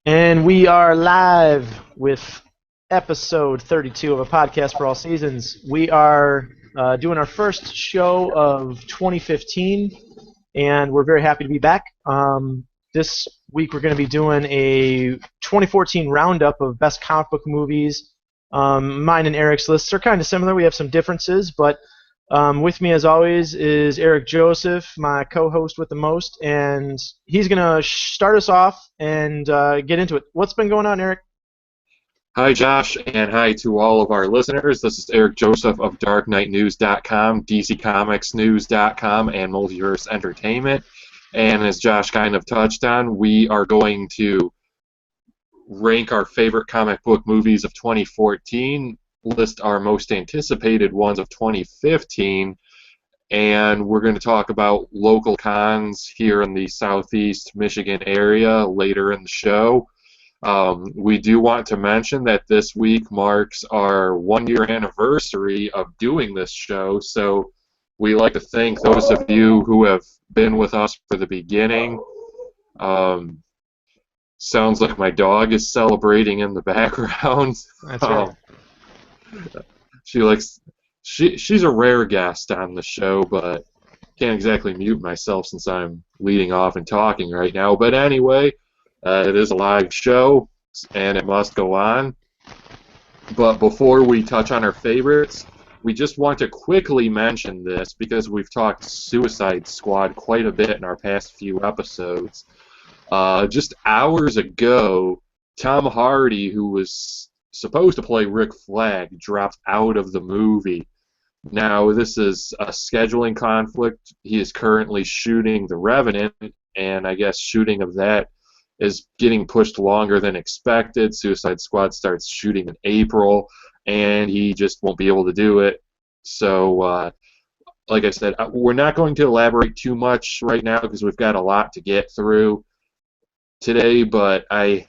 And we are live with episode 32 of A Podcast for All Seasons. We are doing our first show of 2015, and we're very happy to be back. This week we're going to be doing a 2014 roundup of best comic book movies. Mine and Eric's lists are kind of similar. We have some differences, but with me, as always, is Eric Joseph, my co-host with the most, and he's going to start us off and get into it. What's been going on, Eric? Hi, Josh, and hi to all of our listeners. This is Eric Joseph of DarkKnightNews.com, DCComicsNews.com, and Multiverse Entertainment. And as Josh kind of touched on, we are going to rank our favorite comic book movies of 2014, list our most anticipated ones of 2015, and we're going to talk about local cons here in the Southeast Michigan area later in the show. We do want to mention that this week marks our one-year anniversary of doing this show, so we like to thank those of you who have been with us for the beginning. Sounds like my dog is celebrating in the background. That's right. She's a rare guest on the show, but can't exactly mute myself since I'm leading off and talking right now. But anyway, it is a live show, and it must go on. But before we touch on our favorites, we just want to quickly mention this because we've talked Suicide Squad quite a bit in our past few episodes. Just hours ago, Tom Hardy, who was supposed to play Rick Flag, dropped out of the movie. Now, this is a scheduling conflict. He is currently shooting The Revenant, and I guess shooting of that is getting pushed longer than expected. Suicide Squad starts shooting in April, and he just won't be able to do it. So, like I said, we're not going to elaborate too much right now because we've got a lot to get through today, but I've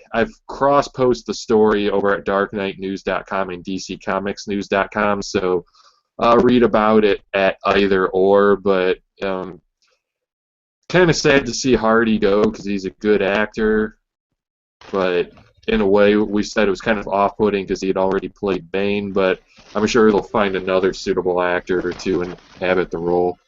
cross-posted the story over at DarkKnightNews.com and DCComicsNews.com, so read about it at either or, but kind of sad to see Hardy go because he's a good actor, but in a way we said it was kind of off-putting because he had already played Bane, but I'm sure they'll find another suitable actor or two and inhabit the role.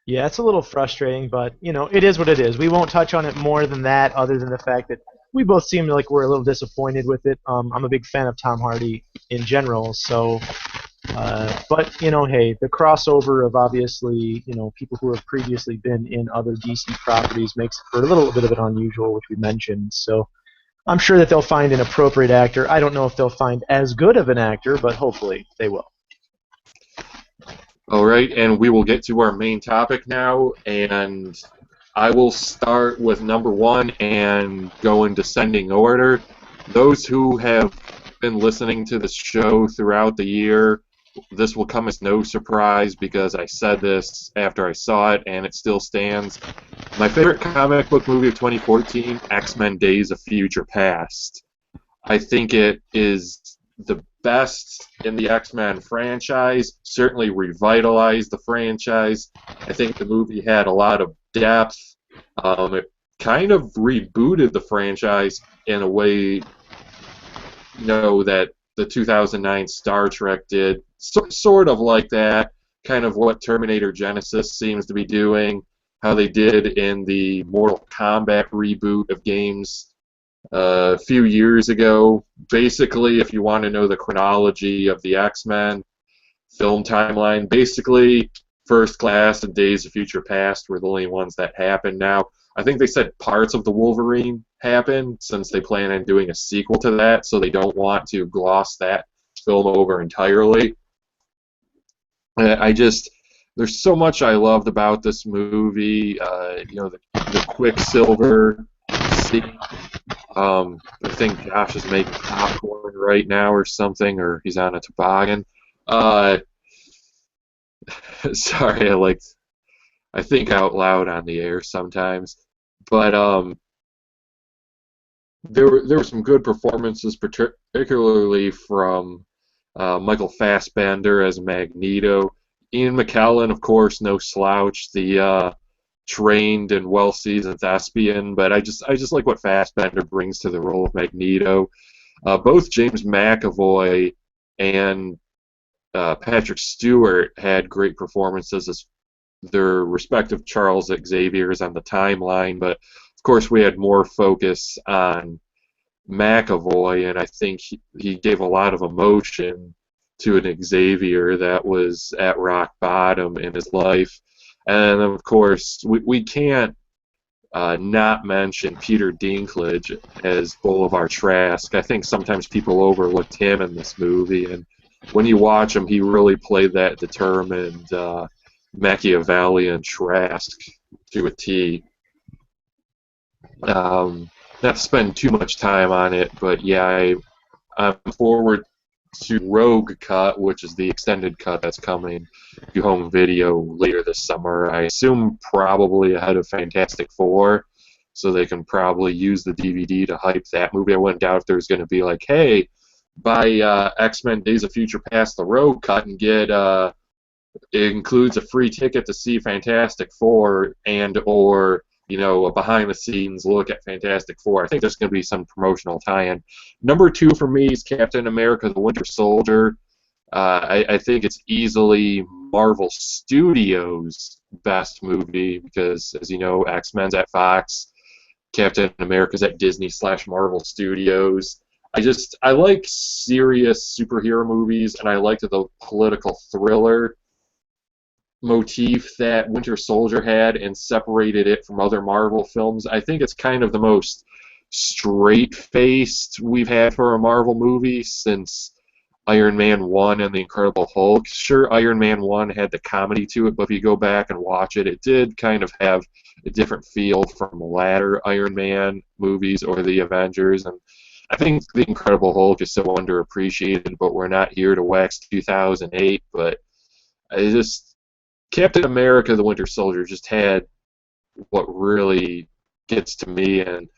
Yeah, it's a little frustrating, but, it is what it is. We won't touch on it more than that, other than the fact that we both seem like we're a little disappointed with it. I'm a big fan of Tom Hardy in general, so, but, hey, the crossover of obviously, people who have previously been in other DC properties makes it for a little bit of an unusual, which we mentioned, so I'm sure that they'll find an appropriate actor. I don't know if they'll find as good of an actor, but hopefully they will. All right, and we will get to our main topic now, and I will start with number one and go in descending order. Those who have been listening to this show throughout the year, this will come as no surprise because I said this after I saw it, and it still stands. My favorite comic book movie of 2014, X-Men Days of Future Past. I think it is the best in the X-Men franchise, certainly revitalized the franchise. I think the movie had a lot of depth. It kind of rebooted the franchise in a way, that the 2009 Star Trek did. Sort of like that, kind of what Terminator Genesis seems to be doing, how they did in the Mortal Kombat reboot of games a few years ago. Basically, if you want to know the chronology of the X-Men film timeline, basically First Class and Days of Future Past were the only ones that happened. Now, I think they said parts of the Wolverine happened since they plan on doing a sequel to that, so they don't want to gloss that film over entirely. There's so much I loved about this movie. The Quicksilver scene. I think Josh is making popcorn right now or something, or he's on a toboggan. Sorry, I think out loud on the air sometimes. But there were some good performances, particularly from Michael Fassbender as Magneto. Ian McKellen, of course, no slouch. The trained and well-seasoned thespian, but I just like what Fassbender brings to the role of Magneto. Both James McAvoy and Patrick Stewart had great performances as their respective Charles Xaviers on the timeline, but of course we had more focus on McAvoy, and I think he gave a lot of emotion to an Xavier that was at rock bottom in his life. And of course, we can't not mention Peter Dinklage as Bolivar Trask. I think sometimes people overlooked him in this movie, and when you watch him, he really played that determined Machiavellian Trask to a T. Not to spend too much time on it, but yeah, I'm forward to Rogue Cut, which is the extended cut that's coming to home video later this summer. I assume probably ahead of Fantastic Four, so they can probably use the DVD to hype that movie. I wouldn't doubt if there's going to be like, hey, buy X-Men Days of Future Past the Rogue Cut and get it includes a free ticket to see Fantastic Four and or a behind-the-scenes look at Fantastic Four. I think there's going to be some promotional tie-in. Number 2 for me is Captain America: The Winter Soldier. I think it's easily Marvel Studios' best movie because, as you know, X-Men's at Fox, Captain America's at Disney/Marvel Studios. I like serious superhero movies, and I like the political thriller motif that Winter Soldier had and separated it from other Marvel films. I think it's kind of the most straight-faced we've had for a Marvel movie since Iron Man 1 and The Incredible Hulk. Sure, Iron Man 1 had the comedy to it, but if you go back and watch it, it did kind of have a different feel from the latter Iron Man movies or the Avengers. And I think The Incredible Hulk is so underappreciated, but we're not here to wax 2008. But Captain America: The Winter Soldier just had what really gets to me, and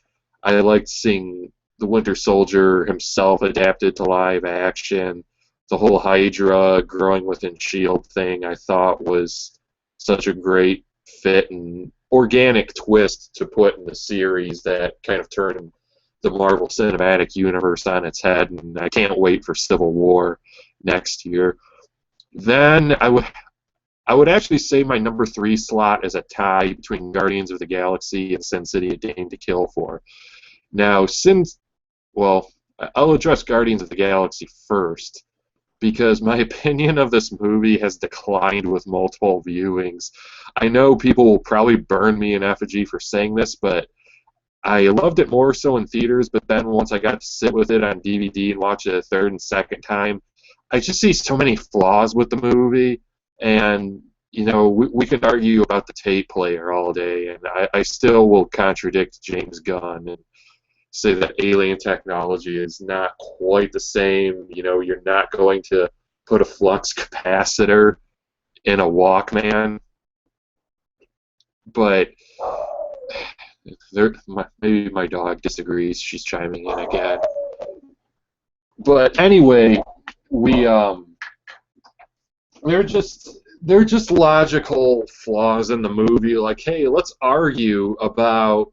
I liked seeing the Winter Soldier himself adapted to live action. The whole Hydra growing within S.H.I.E.L.D. thing I thought was such a great fit and organic twist to put in the series that kind of turned the Marvel Cinematic Universe on its head, and I can't wait for Civil War next year. Then I would actually say my number 3 slot is a tie between Guardians of the Galaxy and Sin City: A Game to Kill For. Now, I'll address Guardians of the Galaxy first, because my opinion of this movie has declined with multiple viewings. I know people will probably burn me in effigy for saying this, but I loved it more so in theaters, but then once I got to sit with it on DVD and watch it a third and second time, I just see so many flaws with the movie. And, we can argue about the tape player all day, and I still will contradict James Gunn and say that alien technology is not quite the same. You're not going to put a flux capacitor in a Walkman. But maybe my dog disagrees. She's chiming in again. But anyway, they're just logical flaws in the movie. Like, hey, let's argue about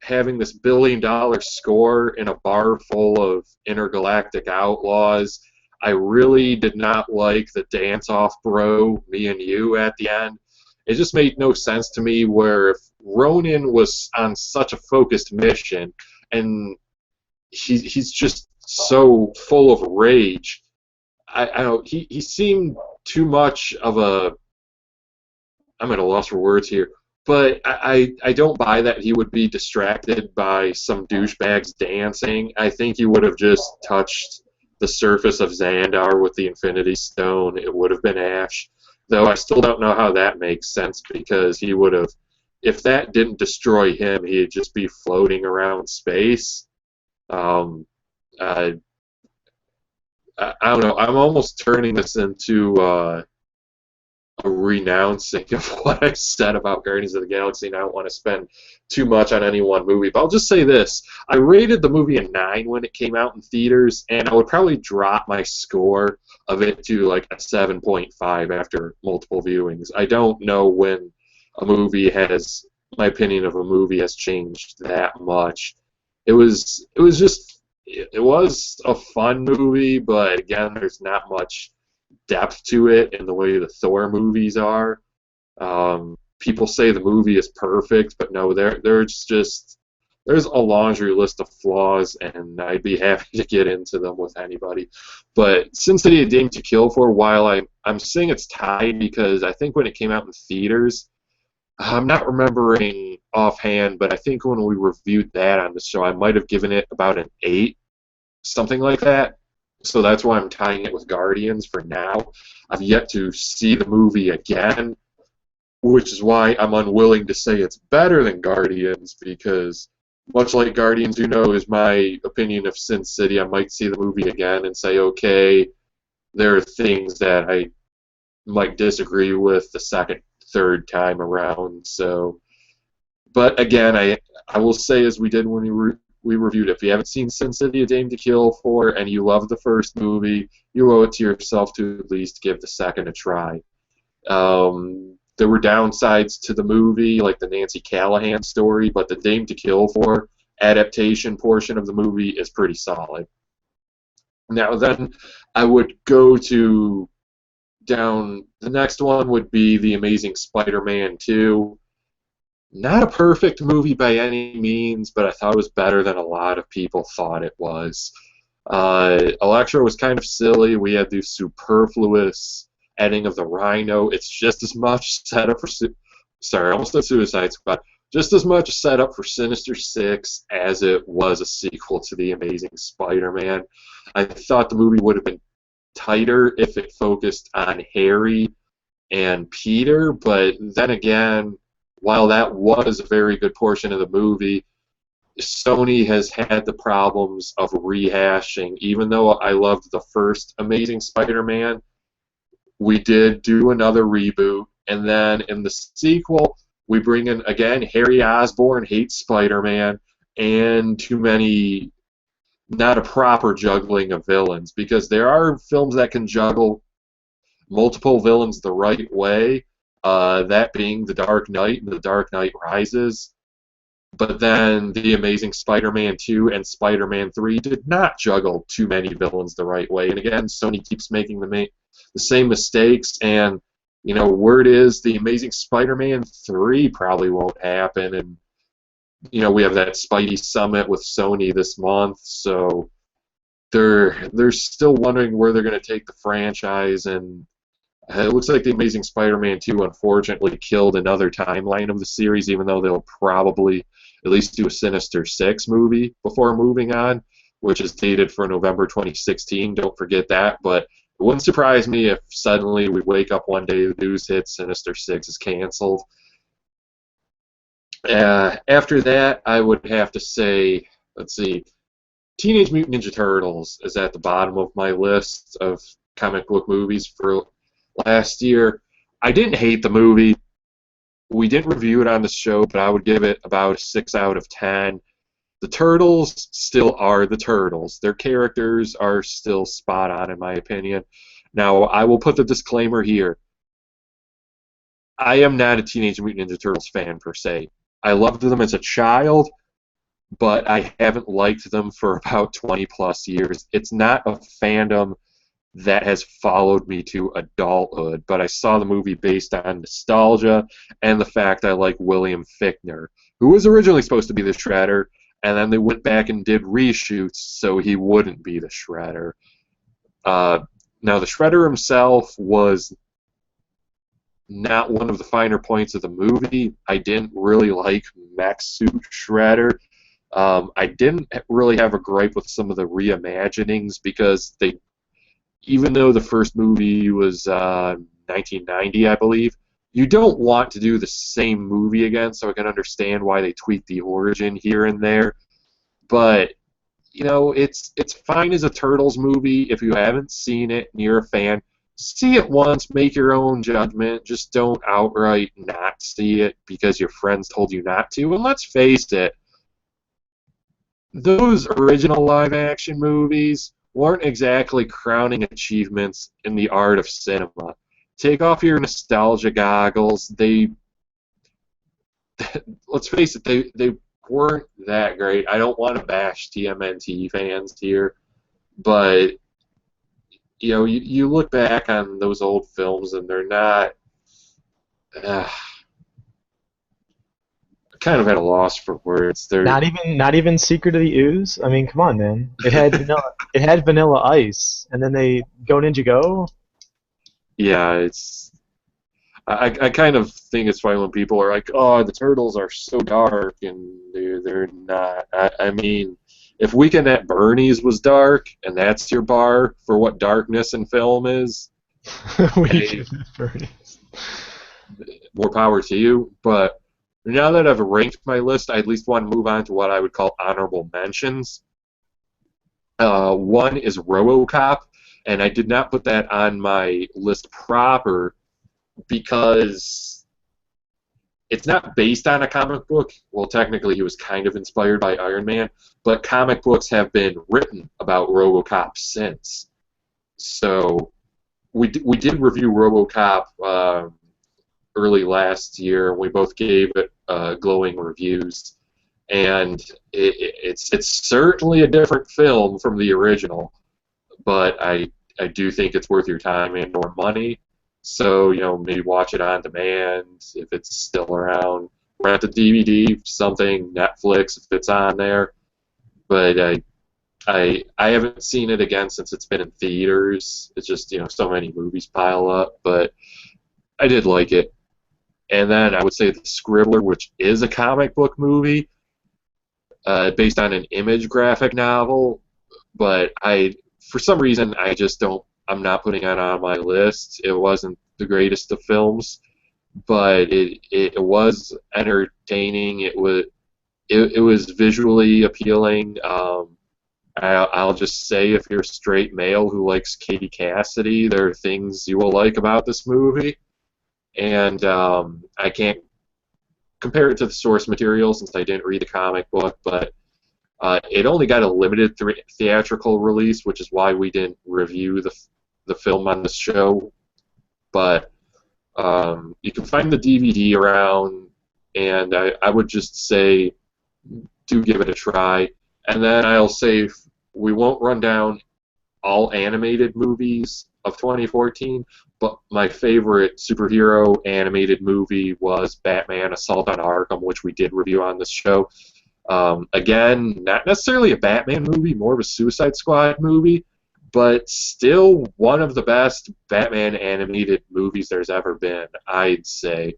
having this billion-dollar score in a bar full of intergalactic outlaws. I really did not like the dance-off bro, me and you, at the end. It just made no sense to me where if Ronan was on such a focused mission and he's just so full of rage, I don't. He seemed too much of a. I'm at a loss for words here, but I don't buy that he would be distracted by some douchebags dancing. I think he would have just touched the surface of Xandar with the Infinity Stone. It would have been Ash, though I still don't know how that makes sense because he would have. If that didn't destroy him, he'd just be floating around space. I don't know. I'm almost turning this into a renouncing of what I've said about Guardians of the Galaxy, and I don't want to spend too much on any one movie. But I'll just say this. I rated the movie a 9 when it came out in theaters, and I would probably drop my score of it to like a 7.5 after multiple viewings. I don't know when a movie has my opinion of a movie has changed that much. It was a fun movie, but again, there's not much depth to it in the way the Thor movies are. People say the movie is perfect, but no, there's a laundry list of flaws, and I'd be happy to get into them with anybody. But Sin City: A Game to Kill For, while I'm saying it's tied because I think when it came out in theaters, I'm not remembering offhand, but I think when we reviewed that on the show, I might have given it about an 8, something like that. So that's why I'm tying it with Guardians for now. I've yet to see the movie again, which is why I'm unwilling to say it's better than Guardians, because much like Guardians, is my opinion of Sin City. I might see the movie again and say, okay, there are things that I might disagree with the second, third time around. So, but again, I will say, as we did when we reviewed it, if you haven't seen Sin City: A Game to Kill For and you love the first movie, you owe it to yourself to at least give the second a try. There were downsides to the movie, like the Nancy Callahan story, but the Dame to Kill For adaptation portion of the movie is pretty solid. Now then, I would go to down. The next one would be The Amazing Spider-Man 2. Not a perfect movie by any means, but I thought it was better than a lot of people thought it was. Electro was kind of silly. We had the superfluous ending of the Rhino. It's just as much set up for sorry, I almost said Suicide Squad. Just as much set up for Sinister Six as it was a sequel to The Amazing Spider-Man. I thought the movie would have been tighter if it focused on Harry and Peter, but then again, while that was a very good portion of the movie, Sony has had the problems of rehashing. Even though I loved the first Amazing Spider-Man, we did do another reboot, and then in the sequel, we bring in, again, Harry Osborn hates Spider-Man, and too many, not a proper juggling of villains, because there are films that can juggle multiple villains the right way, that being The Dark Knight and The Dark Knight Rises. But then The Amazing Spider-Man 2 and Spider-Man 3 did not juggle too many villains the right way. And again, Sony keeps making the same mistakes, and word is The Amazing Spider-Man 3 probably won't happen, and we have that Spidey Summit with Sony this month, so they're still wondering where they're going to take the franchise, and it looks like The Amazing Spider-Man 2 unfortunately killed another timeline of the series, even though they'll probably at least do a Sinister Six movie before moving on, which is dated for November 2016. Don't forget that, but it wouldn't surprise me if suddenly we wake up one day, the news hits, Sinister Six is canceled. After that, I would have to say, let's see, Teenage Mutant Ninja Turtles is at the bottom of my list of comic book movies for last year. I didn't hate the movie. We didn't review it on the show, but I would give it about a 6 out of 10. The Turtles still are the Turtles. Their characters are still spot on, in my opinion. Now, I will put the disclaimer here. I am not a Teenage Mutant Ninja Turtles fan, per se. I loved them as a child, but I haven't liked them for about 20-plus years. It's not a fandom that has followed me to adulthood, but I saw the movie based on nostalgia and the fact I like William Fichtner, who was originally supposed to be the Shredder, and then they went back and did reshoots so he wouldn't be the Shredder. Now, the Shredder himself was not one of the finer points of the movie. I didn't really like Mech Suit Shredder. I didn't really have a gripe with some of the reimaginings because even though the first movie was 1990, I believe, you don't want to do the same movie again, so I can understand why they tweaked the origin here and there. But, it's fine as a Turtles movie. If you haven't seen it and you're a fan, see it once, make your own judgment. Just don't outright not see it because your friends told you not to. And let's face it, those original live-action movies weren't exactly crowning achievements in the art of cinema. Take off your nostalgia goggles. They let's face it, they weren't that great. I don't want to bash TMNT fans here, but you look back on those old films and they're not. Uh, kind of at a loss for words. They're Not even Secret of the Ooze. I mean, come on, man. It had Vanilla Ice, and then they Go Ninja Go. yeah, it's. I kind of think it's funny when people are like, "Oh, the turtles are so dark," and they're not. I mean, if Weekend at Bernie's was dark, and that's your bar for what darkness in film is, hey, Weekend at Bernie's. more power to you. But now that I've ranked my list, I at least want to move on to what I would call honorable mentions. One is RoboCop, and I did not put that on my list proper because it's not based on a comic book. Well, technically, he was kind of inspired by Iron Man, but comic books have been written about RoboCop since. So we did review RoboCop early last year, and we both gave it glowing reviews. And it's certainly a different film from the original, but I do think it's worth your time and or money. So, maybe watch it on demand if it's still around. Rent a DVD, something, Netflix if it's on there. But I haven't seen it again since it's been in theaters. It's just, so many movies pile up. But I did like it. And then I would say The Scribbler, which is a comic book movie based on an Image graphic novel. But for some reason, I just don't. I'm not putting it on my list. It wasn't the greatest of films, but it was entertaining. It was visually appealing. I'll just say, if you're a straight male who likes Katie Cassidy, there are things you will like about this movie, and I can't compare it to the source material since I didn't read the comic book, but it only got a limited theatrical release, which is why we didn't review the film on this show. But you can find the DVD around, and I would just say do give it a try. And then I'll say we won't run down all animated movies of 2014, but my favorite superhero animated movie was Batman Assault on Arkham, which we did review on this show. Again, not necessarily a Batman movie, more of a Suicide Squad movie, but still one of the best Batman animated movies there's ever been, I'd say.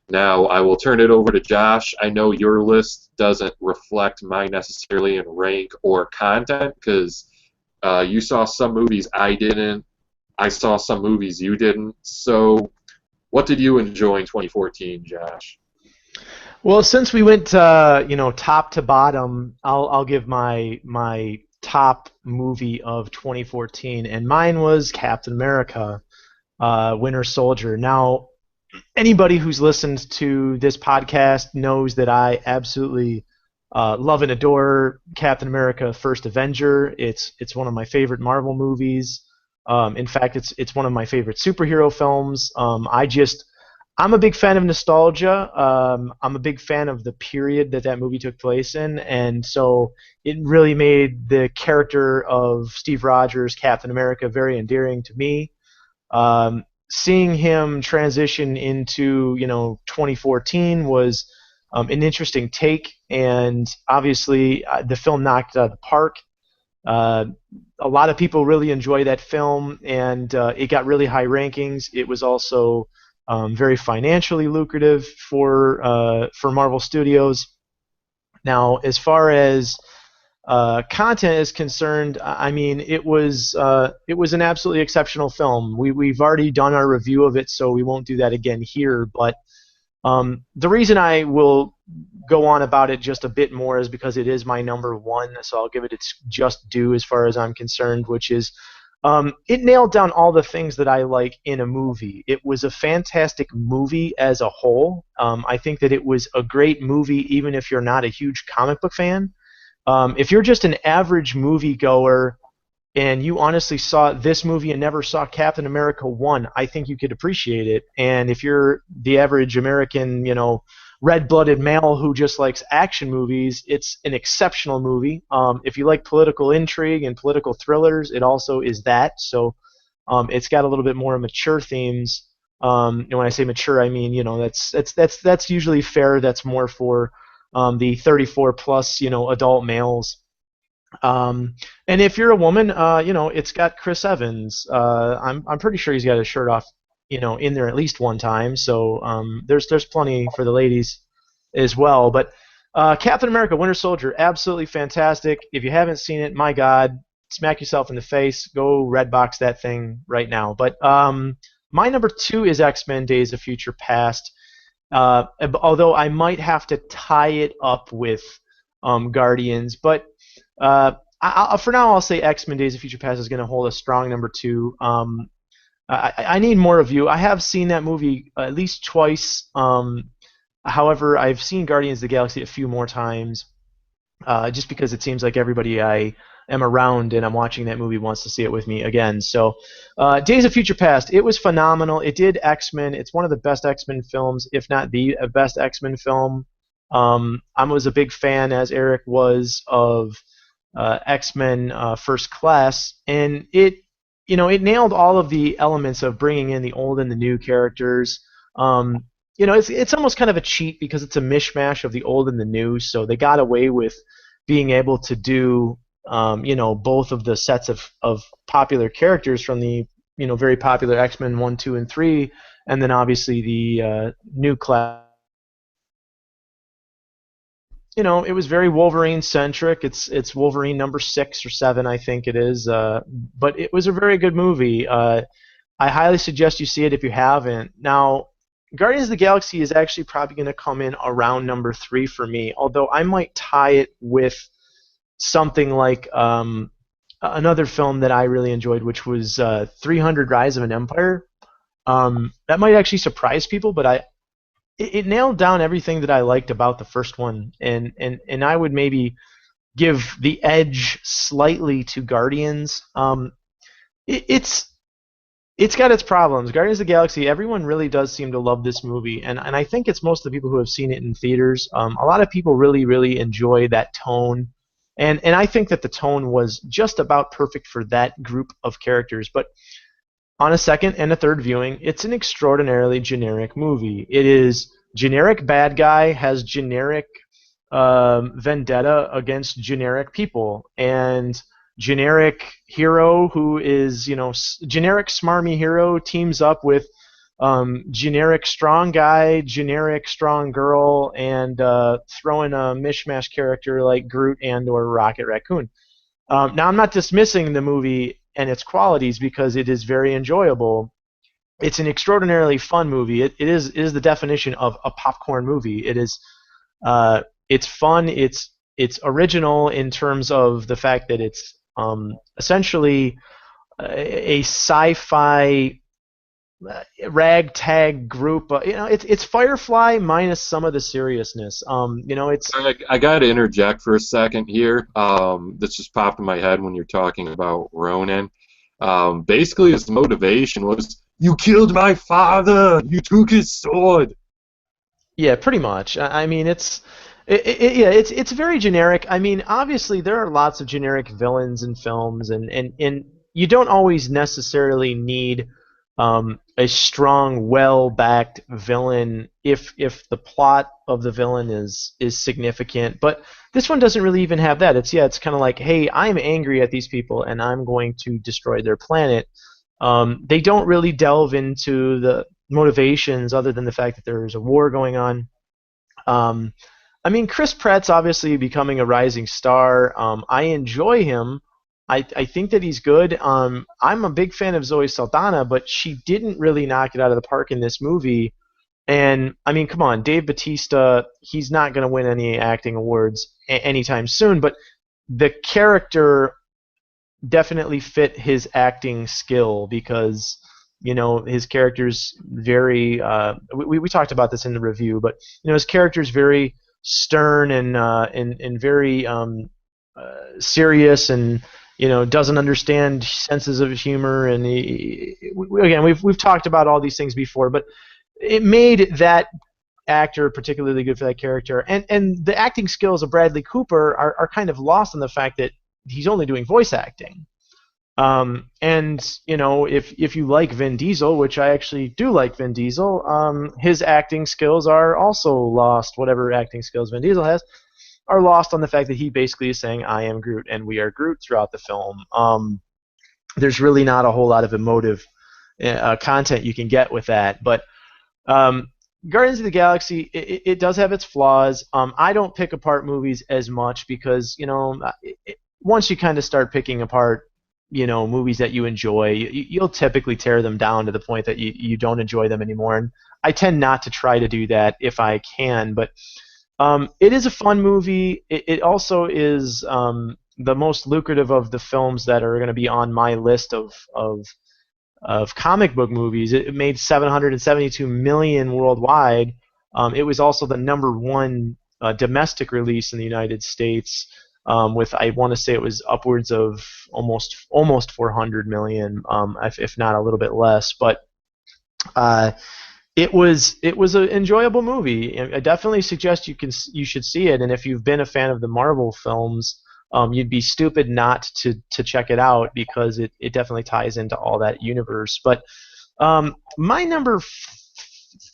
Now, I will turn it over to Josh. I know your list doesn't reflect mine necessarily in rank or content, because you saw some movies I didn't. I saw some movies you didn't. So, what did you enjoy in 2014, Josh? Well, since we went top to bottom, I'll give my top movie of 2014, and mine was Captain America, Winter Soldier. Now, anybody who's listened to this podcast knows that I absolutely love and adore Captain America: First Avenger. It's one of my favorite Marvel movies. In fact, it's one of my favorite superhero films. I'm a big fan of nostalgia. I'm a big fan of the period that movie took place in, and so it really made the character of Steve Rogers, Captain America, very endearing to me. Seeing him transition into 2014 was an interesting take, and obviously the film knocked it out of the park. A lot of people really enjoy that film, and it got really high rankings. It was also very financially lucrative for Marvel Studios. Now, as far as content is concerned, I mean, it was an absolutely exceptional film. We've already done our review of it, so we won't do that again here. But the reason I will go on about it just a bit more is because it is my number one, so I'll give it its just due as far as I'm concerned, which is it nailed down all the things that I like in a movie. It was a fantastic movie as a whole. I think that it was a great movie even if you're not a huge comic book fan. If you're just an average moviegoer and you honestly saw this movie and never saw Captain America 1, I think you could appreciate it. And if you're the average American, red-blooded male who just likes action movies, it's an exceptional movie. If you like political intrigue and political thrillers, it also is that. So it's got a little bit more mature themes. And when I say mature, I mean that's usually fair. That's more for the 34 plus adult males. And if you're a woman, it's got Chris Evans. I'm pretty sure he's got his shirt off, in there at least one time. So there's plenty for the ladies as well. But Captain America: Winter Soldier, absolutely fantastic. If you haven't seen it, my God, smack yourself in the face. Go Redbox that thing right now. But my number two is X-Men: Days of Future Past. Although I might have to tie it up with Guardians, but for now I'll say X-Men: Days of Future Past is going to hold a strong number two. I need more of you. I have seen that movie at least twice. However, I've seen Guardians of the Galaxy a few more times, just because it seems like everybody I am around and I'm watching that movie wants to see it with me again. So, Days of Future Past, it was phenomenal. It did X-Men. It's one of the best X-Men films, if not the best X-Men film. I was a big fan, as Eric was, of X-Men First Class, and it nailed all of the elements of bringing in the old and the new characters. It's almost kind of a cheat because it's a mishmash of the old and the new, so they got away with being able to do both of the sets of popular characters from the very popular X-Men 1, 2, and 3, and then obviously the new class. It was very Wolverine centric. It's Wolverine number 6 or 7, I think it is. But it was a very good movie. I highly suggest you see it if you haven't. Now, Guardians of the Galaxy is actually probably going to come in around number 3 for me, although I might tie it with something like another film that I really enjoyed, which was 300: Rise of an Empire. That might actually surprise people, but it nailed down everything that I liked about the first one, and I would maybe give the edge slightly to Guardians. It's got its problems. Guardians of the Galaxy, everyone really does seem to love this movie, and I think it's most of the people who have seen it in theaters. A lot of people really, really enjoy that tone, and I think that the tone was just about perfect for that group of characters. But on a second and a third viewing, it's an extraordinarily generic movie. It is generic bad guy has generic vendetta against generic people, and generic hero who is, generic smarmy hero teams up with generic strong guy, generic strong girl, and throw in a mishmash character like Groot and or Rocket Raccoon. Now, I'm not dismissing the movie and its qualities because it is very enjoyable. It's an extraordinarily fun movie. It is the definition of a popcorn movie. It's fun. It's original in terms of the fact that it's essentially a sci-fi ragtag group. It's Firefly minus some of the seriousness. It's I got to interject for a second here. This just popped in my head when you're talking about Ronan. Basically, his motivation was, "You killed my father. You took his sword." Yeah, pretty much. I mean, it's very generic. I mean, obviously there are lots of generic villains in films, and you don't always necessarily need a strong, well-backed villain if the plot of the villain is significant. But this one doesn't really even have that. It's kind of like, hey, I'm angry at these people and I'm going to destroy their planet. They don't really delve into the motivations other than the fact that there's a war going on. I mean, Chris Pratt's obviously becoming a rising star. I enjoy him. I think that he's good. I'm a big fan of Zoe Saldana, but she didn't really knock it out of the park in this movie. And, I mean, come on, Dave Bautista, he's not going to win any acting awards anytime soon, but the character definitely fit his acting skill because, his character's very, we talked about this in the review, but, his character's very stern and very serious and, doesn't understand senses of humor, and again, we've talked about all these things before, but it made that actor particularly good for that character, and the acting skills of Bradley Cooper are kind of lost in the fact that he's only doing voice acting. And if you like Vin Diesel, which I actually do like Vin Diesel, his acting skills are also lost. Whatever acting skills Vin Diesel has are lost on the fact that he basically is saying "I am Groot" and "We are Groot" throughout the film. There's really not a whole lot of emotive content you can get with that, but um, Guardians of the Galaxy, it does have its flaws. I don't pick apart movies as much because, once you kind of start picking apart, movies that you enjoy, you'll typically tear them down to the point that you don't enjoy them anymore. And I tend not to try to do that if I can. But it is a fun movie. It also is the most lucrative of the films that are going to be on my list of comic book movies. It made 772 million worldwide. It was also the number one domestic release in the United States, with I want to say it was upwards of almost 400 million, if not a little bit less. But uh, it was an enjoyable movie. I definitely suggest you should see it. And if you've been a fan of the Marvel films, you'd be stupid not to check it out because it definitely ties into all that universe. But my number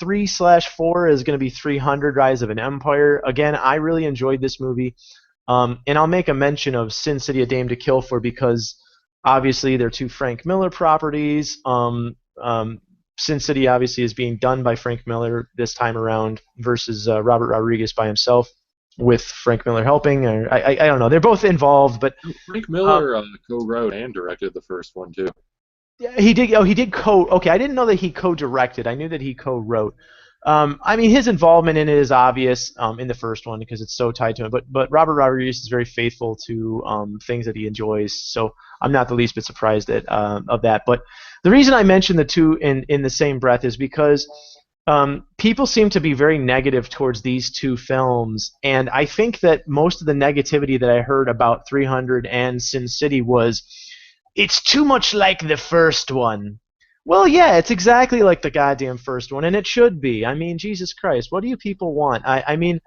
3/4 is going to be 300: Rise of an Empire. Again, I really enjoyed this movie, and I'll make a mention of Sin City: A Dame to Kill For because obviously they're two Frank Miller properties. Sin City obviously is being done by Frank Miller this time around versus Robert Rodriguez by himself, with Frank Miller helping. Or I don't know. They're both involved, but Frank um, Miller co-wrote and directed the first one too. yeah, he did. Oh, he did co. Okay, I didn't know that he co-directed. I knew that he co-wrote. I mean, his involvement in it is obvious in the first one because it's so tied to him. But Robert Rodriguez is very faithful to things that he enjoys, so I'm not the least bit surprised of that. But the reason I mention the two in the same breath is because people seem to be very negative towards these two films, and I think that most of the negativity that I heard about 300 and Sin City was it's too much like the first one. Well, yeah, it's exactly like the goddamn first one, and it should be. I mean, Jesus Christ, what do you people want? I mean,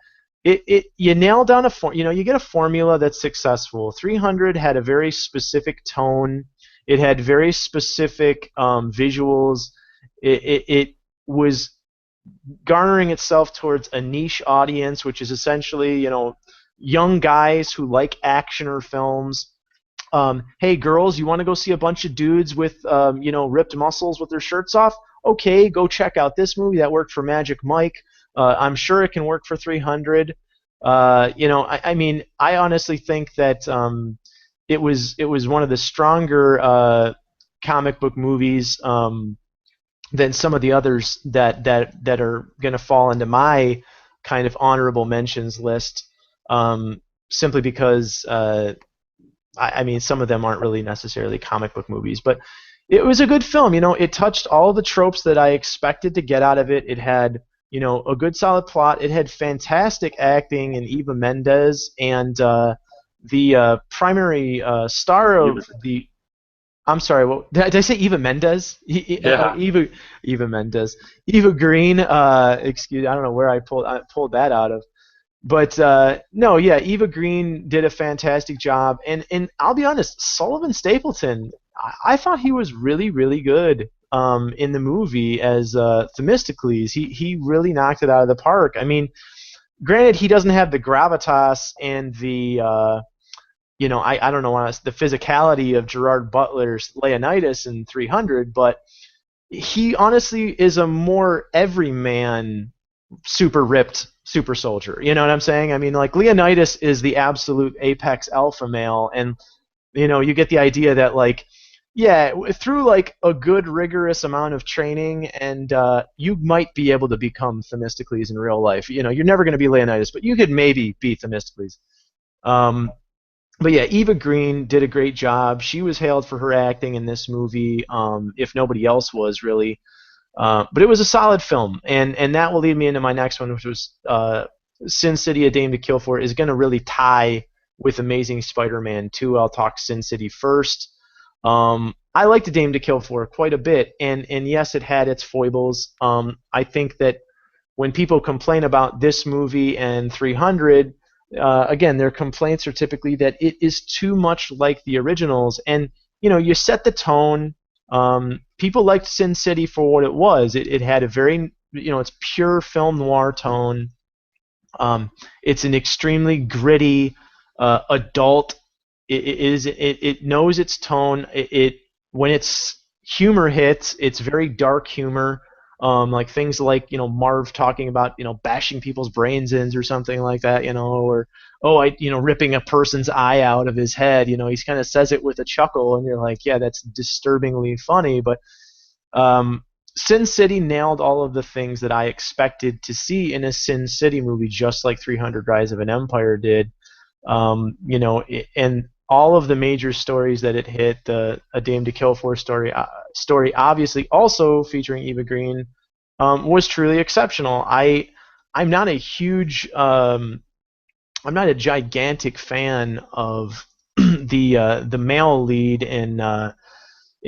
you nail down you get a formula that's successful. 300 had a very specific tone. It had very specific visuals. It was garnering itself towards a niche audience, which is essentially, young guys who like actioner films. Hey girls, you want to go see a bunch of dudes with ripped muscles with their shirts off? Okay, go check out this movie that worked for Magic Mike. I'm sure it can work for 300. I mean, I honestly think that it was one of the stronger comic book movies than some of the others that are going to fall into my kind of honorable mentions list. Simply because I mean, some of them aren't really necessarily comic book movies, but it was a good film. It touched all the tropes that I expected to get out of it. It had, a good solid plot. It had fantastic acting in Eva Mendes, and the primary star Even- of the. I'm sorry. What did I say? Eva Mendes? Yeah, Eva Mendes. Eva Green. Excuse. I don't know where I pulled that out of. But no, yeah, Eva Green did a fantastic job, and I'll be honest, Sullivan Stapleton, I thought he was really really good in the movie as Themistocles. He really knocked it out of the park. I mean, granted, he doesn't have the gravitas and the I don't know the physicality of Gerard Butler's Leonidas in 300, but he honestly is a more everyman super ripped super soldier. You know what I'm saying? I mean, like Leonidas is the absolute apex alpha male, and you get the idea that like, yeah, through like a good rigorous amount of training, and you might be able to become Themistocles in real life. You're never going to be Leonidas, but you could maybe be Themistocles. Um, but yeah, Eva Green did a great job. She was hailed for her acting in this movie, if nobody else was really. But it was a solid film, and that will lead me into my next one, which was Sin City: A Dame to Kill For, is going to really tie with Amazing Spider-Man 2. I'll talk Sin City first. I liked A Dame to Kill For quite a bit, and yes, it had its foibles. I think that when people complain about this movie and 300, again, their complaints are typically that it is too much like the originals. And you set the tone. People liked Sin City for what it was. It had a very, it's pure film noir tone. It's an extremely gritty, adult. It knows its tone. When its humor hits, it's very dark humor. Like things like Marv talking about bashing people's brains in or something like that, or ripping a person's eye out of his head. He kind of says it with a chuckle, and you're like, yeah, that's disturbingly funny. But um, Sin City nailed all of the things that I expected to see in a Sin City movie, just like 300: Rise of an Empire did. And all of the major stories that it hit, the A Dame to Kill For story obviously also featuring Eva Green, was truly exceptional. I'm not a huge, I'm not a gigantic fan of the male lead in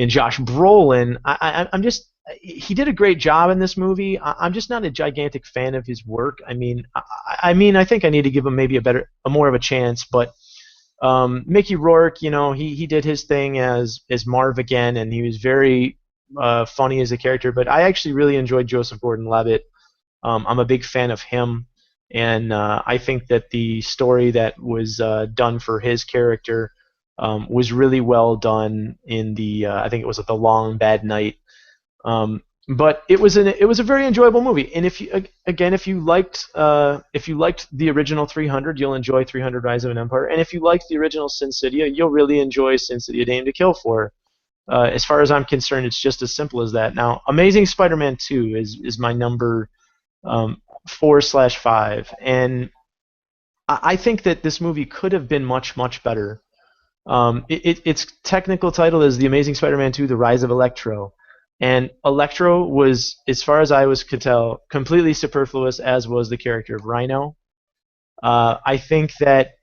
Josh Brolin. I'm just he did a great job in this movie. I'm just not a gigantic fan of his work. I think I need to give him maybe a more of a chance. But Mickey Rourke, he did his thing as Marv again, and he was very funny as a character. But I actually really enjoyed Joseph Gordon-Levitt. I'm a big fan of him, and I think that the story that was done for his character was really well done in the I think it was The Long Bad Night. But it was a very enjoyable movie, and if you liked the original 300, you'll enjoy 300: Rise of an Empire, and if you liked the original Sin City, you'll really enjoy Sin City: A Dame to Kill For. As far as I'm concerned, it's just as simple as that. Now, Amazing Spider-Man 2 is my number 4/5, and I think that this movie could have been much better. Its technical title is The Amazing Spider-Man 2: The Rise of Electro. And Electro was, as far as could tell, completely superfluous, as was the character of Rhino. I think that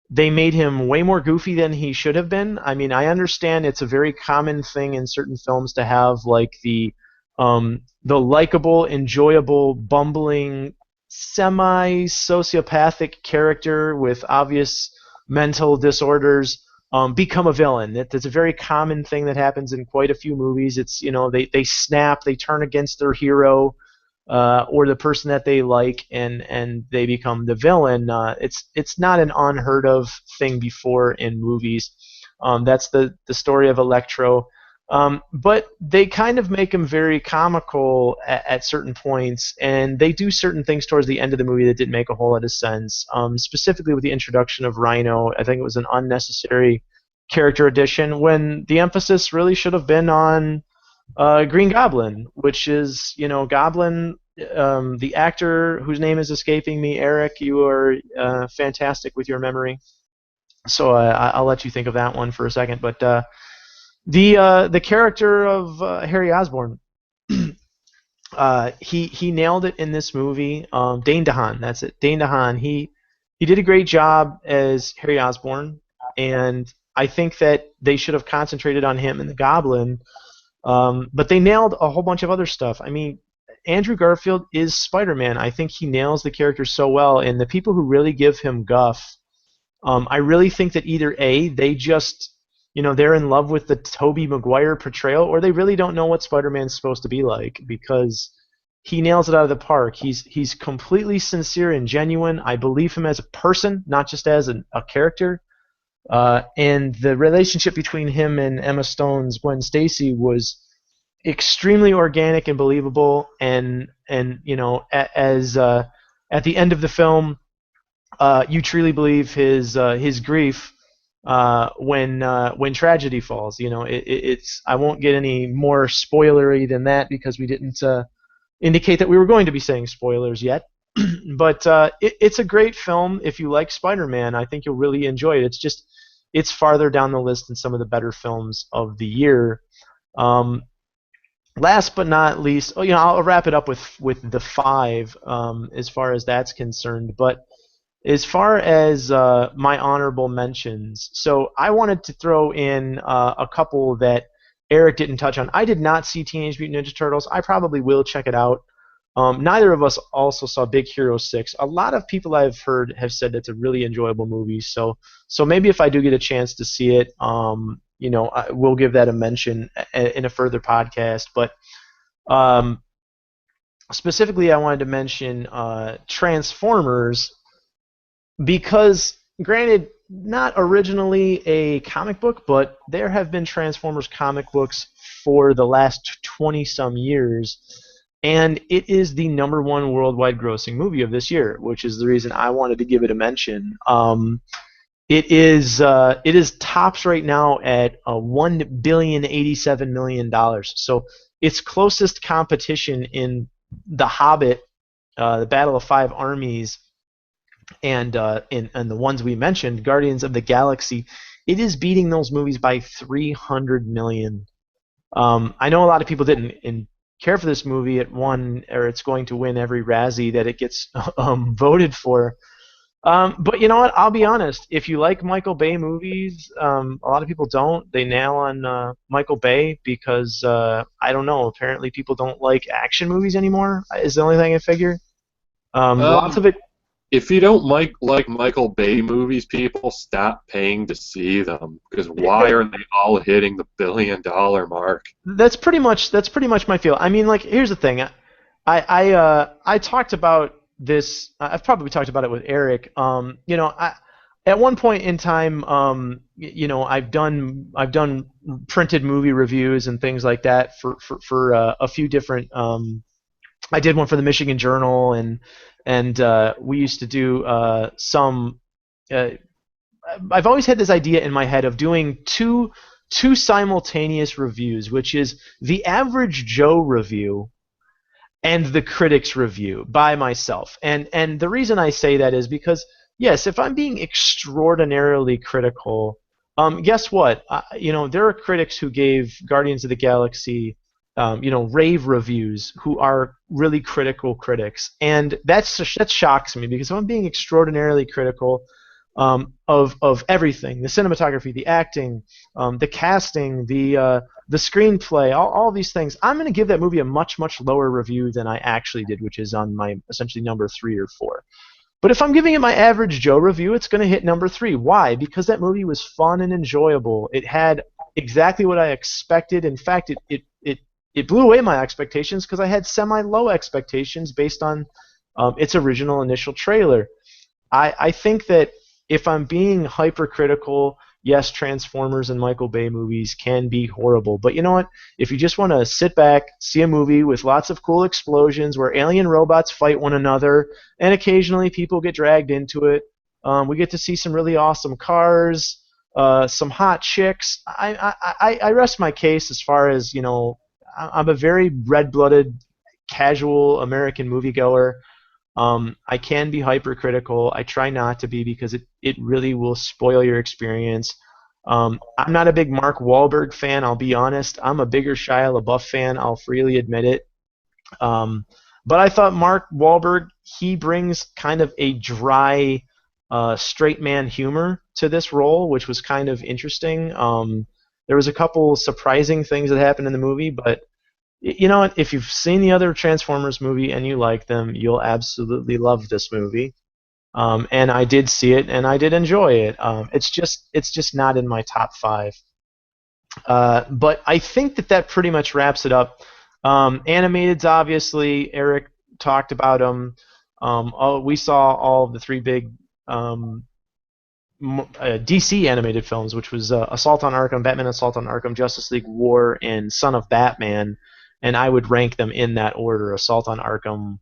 they made him way more goofy than he should have been. I understand it's a very common thing in certain films to have like the likable, enjoyable, bumbling, semi-sociopathic character with obvious mental disorders become a villain. That's a very common thing that happens in quite a few movies. It's they snap, they turn against their hero or the person that they like, and they become the villain. It's not an unheard of thing before in movies. That's the story of Electro. But they kind of make him very comical at certain points, and they do certain things towards the end of the movie that didn't make a whole lot of sense. Specifically with the introduction of Rhino, I think it was an unnecessary character addition when the emphasis really should have been on Green Goblin, which is, Goblin, the actor whose name is escaping me. Eric, you are fantastic with your memory, so I'll let you think of that one for a second. But the character of Harry Osborn, he nailed it in this movie. Dane DeHaan, that's it. Dane DeHaan. He did a great job as Harry Osborn, and I think that they should have concentrated on him and the Goblin. But they nailed a whole bunch of other stuff. Andrew Garfield is Spider-Man. I think he nails the character so well, and the people who really give him guff, I really think that either A, they just they're in love with the Tobey Maguire portrayal, or they really don't know what Spider-Man's supposed to be like, because he nails it out of the park. He's completely sincere and genuine. I believe him as a person, not just as a character. And the relationship between him and Emma Stone's Gwen Stacy was extremely organic and believable. And as at the end of the film, you truly believe his grief when tragedy falls. It's I won't get any more spoilery than that because we didn't indicate that we were going to be saying spoilers yet. But it's a great film. If you like Spider-Man, I think you'll really enjoy it. It's farther down the list than some of the better films of the year. Last but not least, I'll wrap it up with the 5 as far as that's concerned. But as far as my honorable mentions, so I wanted to throw in a couple that Eric didn't touch on. I did not see Teenage Mutant Ninja Turtles. I probably will check it out. Neither of us also saw Big Hero 6. A lot of people I've heard have said it's a really enjoyable movie. So maybe if I do get a chance to see it, we'll give that a mention in a further podcast. But um, specifically, I wanted to mention Transformers because, granted, not originally a comic book, but there have been Transformers comic books for the last 20 some years, and it is the number one worldwide grossing movie of this year, which is the reason I wanted to give it a mention. It is tops right now at $1,087,000,000. So its closest competition in The Hobbit, the Battle of Five Armies, and the ones we mentioned, Guardians of the Galaxy, it is beating those movies by 300 million. I know a lot of people didn't care for this movie. It won, or it's going to win every Razzie that it gets voted for. But you know what? I'll be honest. If you like Michael Bay movies, a lot of people don't. They nail on Michael Bay because I don't know. Apparently, people don't like action movies anymore. Is the only thing I figure. Lots Um, of it. if you don't like Michael Bay movies, people stop paying to see them because why are they all hitting the $1 billion mark? That's pretty much my feel. I mean, like, here's the thing. I talked about this. I've probably talked about it with Eric. At one point in time, I've done printed movie reviews and things like that for a few different. I did one for the Michigan Journal, and we used to do some. Uh, I've always had this idea in my head of doing two simultaneous reviews, which is the average Joe review and the critics review by myself. And the reason I say that is because yes, if I'm being extraordinarily critical, guess what? There are critics who gave Guardians of the Galaxy, rave reviews who are really critical critics, and that shocks me because if I'm being extraordinarily critical of everything, the cinematography, the acting, the casting, the screenplay, all these things, I'm going to give that movie a much, much lower review than I actually did, which is on my essentially number 3 or 4. But if I'm giving it my average Joe review, it's going to hit number 3. Why? Because that movie was fun and enjoyable. It had exactly what I expected. In fact, it blew away my expectations because I had semi-low expectations based on its original initial trailer. I think that if I'm being hypercritical, yes, Transformers and Michael Bay movies can be horrible. But you know what? If you just want to sit back, see a movie with lots of cool explosions where alien robots fight one another, and occasionally people get dragged into it, we get to see some really awesome cars, some hot chicks. I rest my case as far as, I'm a very red-blooded, casual American moviegoer. I can be hypercritical. I try not to be because it really will spoil your experience. I'm not a big Mark Wahlberg fan, I'll be honest. I'm a bigger Shia LaBeouf fan, I'll freely admit it. Um, but I thought Mark Wahlberg, he brings kind of a dry, straight man humor to this role, which was kind of interesting. There was a couple surprising things that happened in the movie, but you know what? If you've seen the other Transformers movie and you like them, you'll absolutely love this movie. And I did see it, and I did enjoy it. It's just not in my top 5. But I think that pretty much wraps it up. Animateds, obviously, Eric talked about them. We saw all of the 3 big DC animated films, which was Assault on Arkham, Batman Assault on Arkham, Justice League War, and Son of Batman. And I would rank them in that order. Assault on Arkham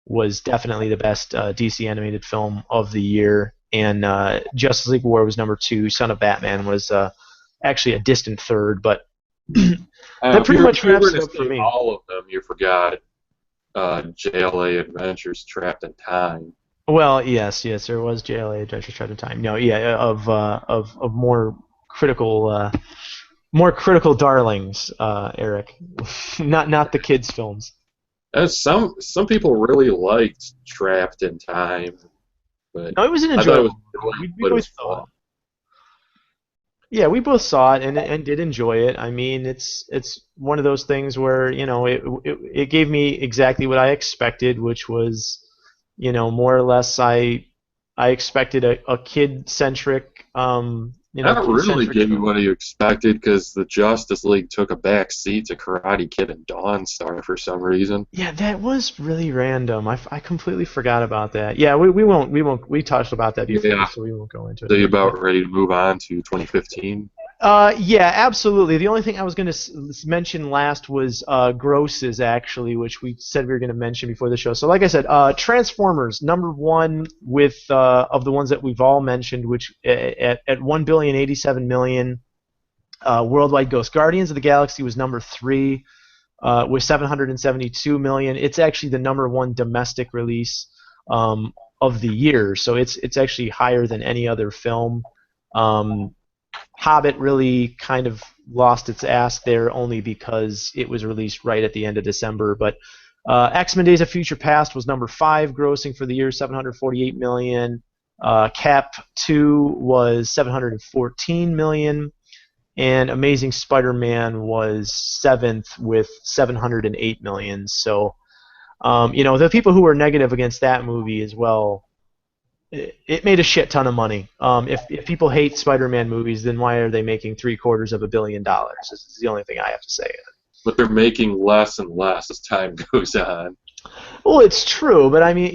was definitely the best DC animated film of the year, and Justice League War was number 2. Son of Batman was actually a distant third, but that pretty much If you were wraps it to up for say me. all of them, you forgot JLA Adventures Trapped in Time. Well, yes, there was JLA Adventures Trapped in Time. No, yeah, of more critical darlings, Eric, not the kids' films. Some people really liked Trapped in Time, but No, it was an I thought it was enjoyable movie. brilliant, We but it both was thought. fun. Yeah, we both saw it and did enjoy it. I mean, it's one of those things where, it gave me exactly what I expected, which was, more or less I expected a kid-centric Not really kid-centric gave you film. what you expected because the Justice League took a back seat to Karate Kid and Dawnstar for some reason. Yeah, that was really random. I completely forgot about that. Yeah, we talked about that before, Yeah. so we won't go into it So you again. But about ready to move on to 2015? yeah, absolutely. The only thing I was going to mention last was grosses, actually, which we said we were going to mention before the show. So, like I said, Transformers number one with of the ones that we've all mentioned, which at 1,087,000,000 worldwide goes. Guardians of the Galaxy was number three with 772 million. It's actually the number one domestic release of the year, so it's actually higher than any other film. Um, Hobbit really kind of lost its ass there only because it was released right at the end of December. But X-Men: Days of Future Past was number five, grossing for the year 748 million. Cap 2 was 714 million, and Amazing Spider-Man was seventh with 708 million. So, the people who were negative against that movie as well, it made a shit ton of money. If people hate Spider-Man movies, then why are they making $750 million? This is the only thing I have to say. But they're making less and less as time goes on. Well, it's true, but I mean,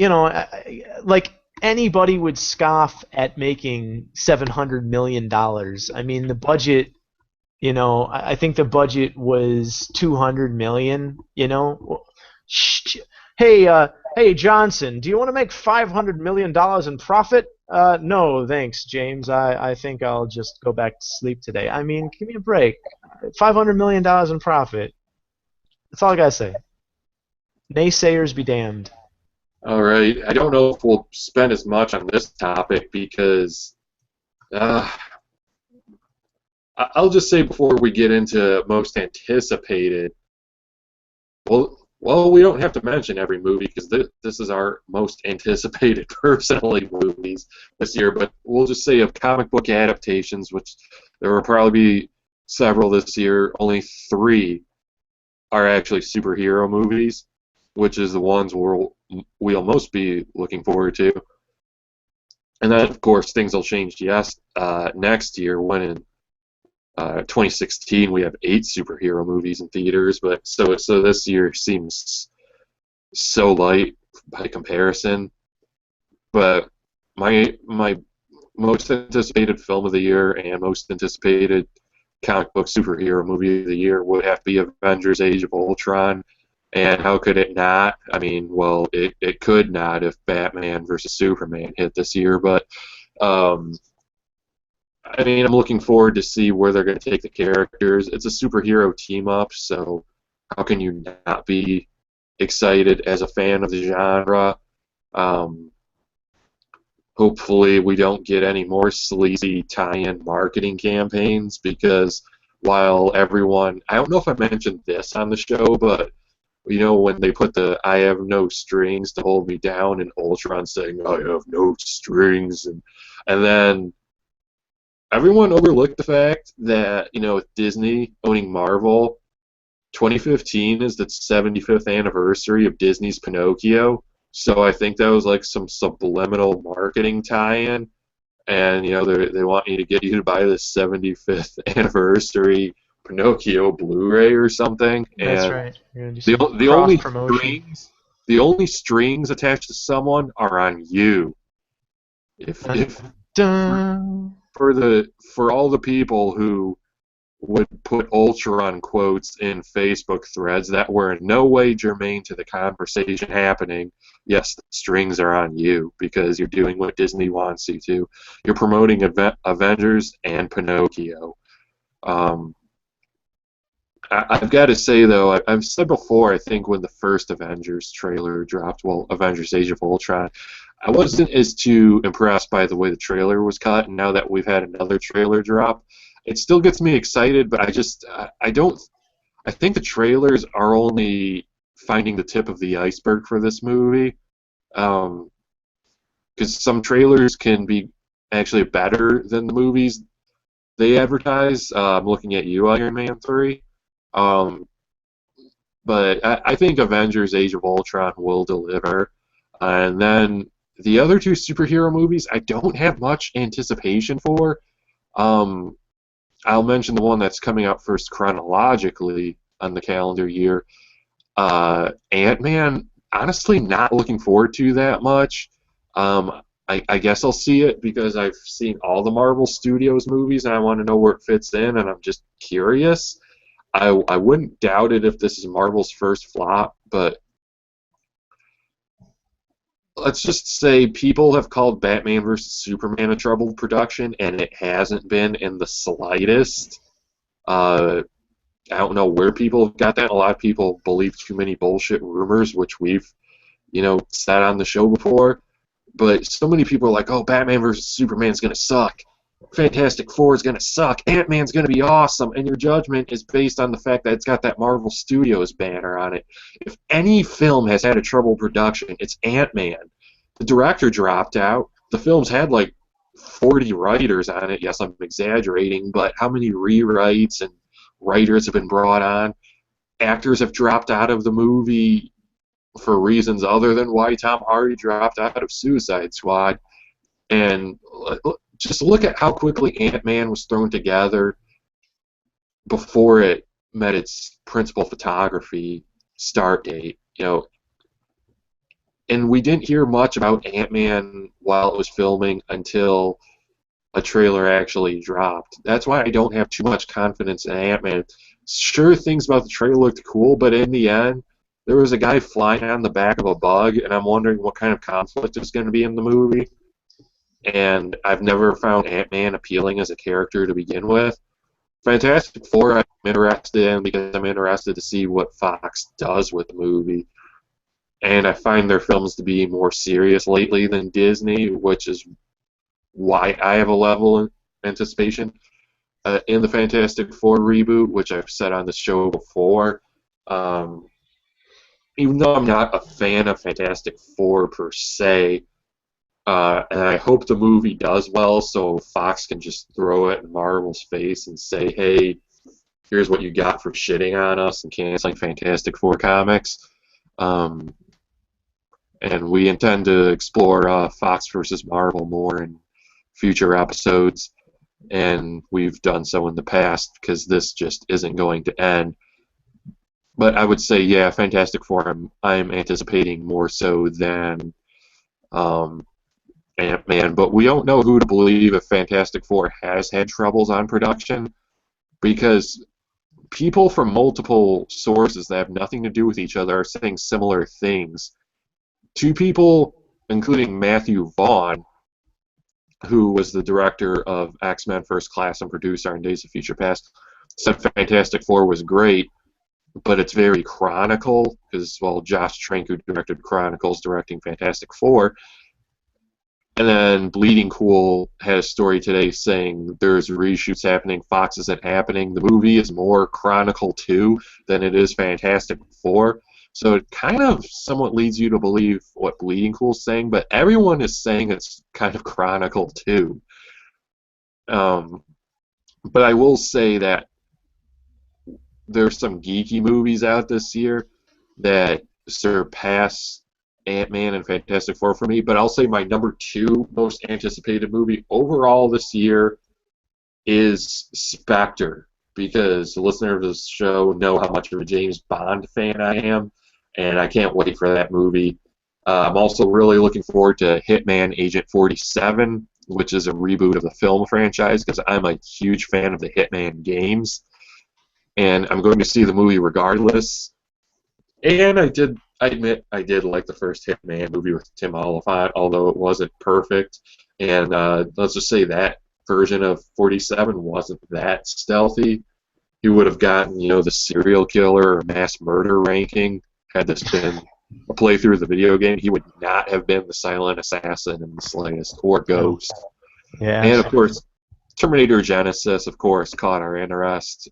like anybody would scoff at making $700 million. I mean, the budget. I think the budget was 200 million. Hey, hey Johnson, do you want to make $500 million in profit? No, thanks, James. I think I'll just go back to sleep today. I mean, give me a break. $500 million in profit. That's all I gotta say. Naysayers be damned. All right. I don't know if we'll spend as much on this topic because uh, I'll just say before we get into most anticipated. Well, we don't have to mention every movie because this is our most anticipated personally movies this year. But we'll just say of comic book adaptations, which there will probably be several this year. Only three are actually superhero movies, which is the ones we'll most be looking forward to. And then, of course, things will change. Yes, next year when in 2016 we have 8 superhero movies in theaters, but so this year seems so light by comparison. But my most anticipated film of the year and most anticipated comic book superhero movie of the year would have to be Avengers: Age of Ultron. And how could it not? I mean, well, it could not if Batman versus Superman hit this year, but um, I mean, I'm looking forward to see where they're going to take the characters. It's a superhero team up, so how can you not be excited as a fan of the genre? Um, Hopefully, we don't get any more sleazy tie-in marketing campaigns because while everyone, I don't know if I mentioned this on the show, but when they put the "I have no strings to hold me down" and Ultron saying "I have no strings," and then everyone overlooked the fact that, with Disney owning Marvel, 2015 is the 75th anniversary of Disney's Pinocchio. So I think that was like some subliminal marketing tie-in, and they want you to get you to buy the 75th anniversary Pinocchio Blu-ray or something. That's And right. You're gonna do the some the cross only promotion. strings the only strings attached to someone are on you. Dun, If dun. for all the people who would put Ultron quotes in Facebook threads that were in no way germane to the conversation happening, yes, the strings are on you because you're doing what Disney wants you to. You're promoting Avengers and Pinocchio. Um, I've got to say, though, I've said before, I think when the first Avengers trailer dropped, well, Avengers Age of Ultron, I wasn't as too impressed by the way the trailer was cut, and now that we've had another trailer drop, it still gets me excited, but I don't, I think the trailers are only finding the tip of the iceberg for this movie, because some trailers can be actually better than the movies. they advertise. I'm looking at you, Iron Man 3. Um, but I think Avengers: Age of Ultron will deliver. And then the other two superhero movies, I don't have much anticipation for. Um, I'll mention the one that's coming out first chronologically on the calendar year. Ant-Man, honestly, not looking forward to that much. I guess I'll see it because I've seen all the Marvel Studios movies and I want to know where it fits in, and I'm just curious. I wouldn't doubt it if this is Marvel's first flop, but let's just say people have called Batman vs. Superman a troubled production, and it hasn't been in the slightest. Uh, I don't know where people have got that. A lot of people believe too many bullshit rumors, which we've, said on the show before. But so many people are like, oh, Batman vs. Superman's going to suck. Fantastic Four is going to suck. Ant-Man's going to be awesome. And your judgment is based on the fact that it's got that Marvel Studios banner on it. If any film has had a troubled production, it's Ant-Man. The director dropped out. The film's had like 40 writers on it. Yes, I'm exaggerating, but how many rewrites and writers have been brought on? Actors have dropped out of the movie for reasons other than why Tom Hardy dropped out of Suicide Squad. And just look at how quickly Ant-Man was thrown together before it met its principal photography start date. And we didn't hear much about Ant-Man while it was filming until a trailer actually dropped. That's why I don't have too much confidence in Ant-Man. Sure, things about the trailer looked cool, but in the end, there was a guy flying on the back of a bug, and I'm wondering what kind of conflict is going to be in the movie. And I've never found Ant-Man appealing as a character to begin with. Fantastic Four I'm interested in because I'm interested to see what Fox does with the movie. And I find their films to be more serious lately than Disney, which is why I have a level of anticipation in the Fantastic Four reboot, which I've said on the show before. Even though I'm not a fan of Fantastic Four per se, and I hope the movie does well so Fox can just throw it in Marvel's face and say, hey, here's what you got for shitting on us and canceling Fantastic Four comics. And we intend to explore Fox versus Marvel more in future episodes, and we've done so in the past because this just isn't going to end. But I would say, yeah, Fantastic Four I'm anticipating more so than Ant-Man. But we don't know who to believe if Fantastic Four has had troubles on production, because people from multiple sources that have nothing to do with each other are saying similar things. Two people, including Matthew Vaughn, who was the director of X-Men First Class and producer on Days of Future Past, said Fantastic Four was great, but it's very Chronicle, because, well, Josh Trank, who directed Chronicles, directing Fantastic Four. And then Bleeding Cool had a story today saying there's reshoots happening, Fox isn't happening. The movie is more Chronicle 2 than it is Fantastic Four. So it kind of somewhat leads you to believe what Bleeding Cool's saying, but everyone is saying it's kind of Chronicle 2. But I will say that there's some geeky movies out this year that surpass Ant-Man and Fantastic Four for me, but I'll say my number 2 most anticipated movie overall this year is Spectre, because the listeners of this show know how much of a James Bond fan I am, and I can't wait for that movie. I'm also really looking forward to Hitman Agent 47, which is a reboot of the film franchise, because I'm a huge fan of the Hitman games, and I'm going to see the movie regardless. And I admit I did like the first Hitman movie with Tim Oliphant, although it wasn't perfect. And let's just say that version of 47 wasn't that stealthy. He would have gotten, the serial killer or mass murder ranking had this been a playthrough of the video game. He would not have been the silent assassin in the slightest, or Ghost. Yeah. And of course, Terminator Genesis, of course, caught our interest.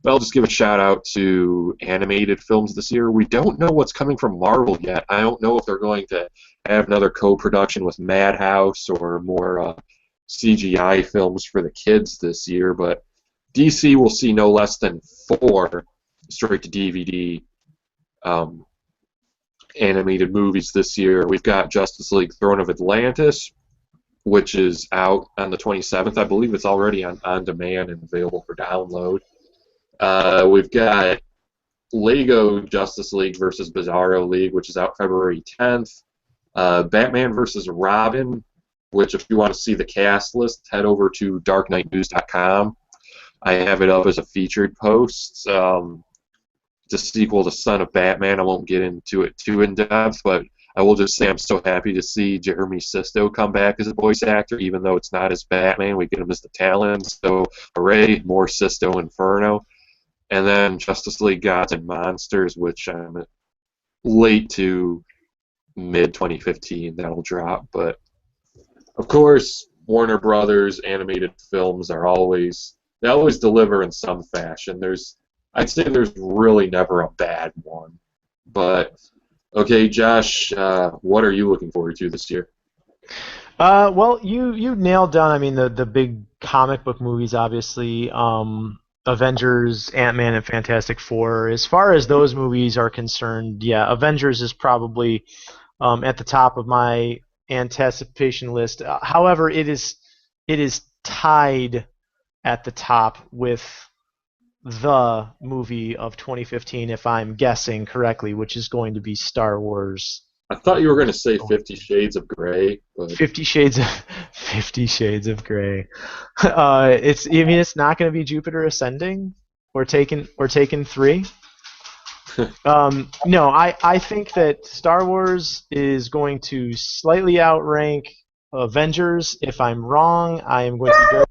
But I'll just give a shout out to animated films this year. We don't know what's coming from Marvel yet. I don't know if they're going to have another co-production with Madhouse or more CGI films for the kids this year, but DC will see no less than 4 straight to DVD um, animated movies this year. We've got Justice League Throne of Atlantis, which is out on the 27th. I believe it's already on demand and available for download. We've got Lego Justice League versus Bizarro League, which is out February 10th. Batman versus Robin, which if you want to see the cast list, head over to darkknightnews.com. I have it up as a featured post. It's a sequel to Son of Batman. I won't get into it too in depth, but I will just say I'm so happy to see Jeremy Sisto come back as a voice actor, even though it's not as Batman. We get him as the Talon, so hooray, more Sisto Inferno. And then Justice League Gods and Monsters, which I'm late to mid-2015 that'll drop. But, of course, Warner Brothers animated films they always deliver in some fashion. I'd say there's really never a bad one. But, okay, Josh, what are you looking forward to this year? Well, you nailed down. I mean, the big comic book movies, obviously. Avengers, Ant-Man, and Fantastic Four. As far as those movies are concerned, yeah, Avengers is probably at the top of my anticipation list. However, it is tied at the top with the movie of 2015, if I'm guessing correctly, which is going to be Star Wars. I thought you were going to say 50 Shades of Grey. But... 50 Shades of Grey. It's not going to be Jupiter Ascending or Taken 3. No, I think that Star Wars is going to slightly outrank Avengers. If I'm wrong, I am going to be very...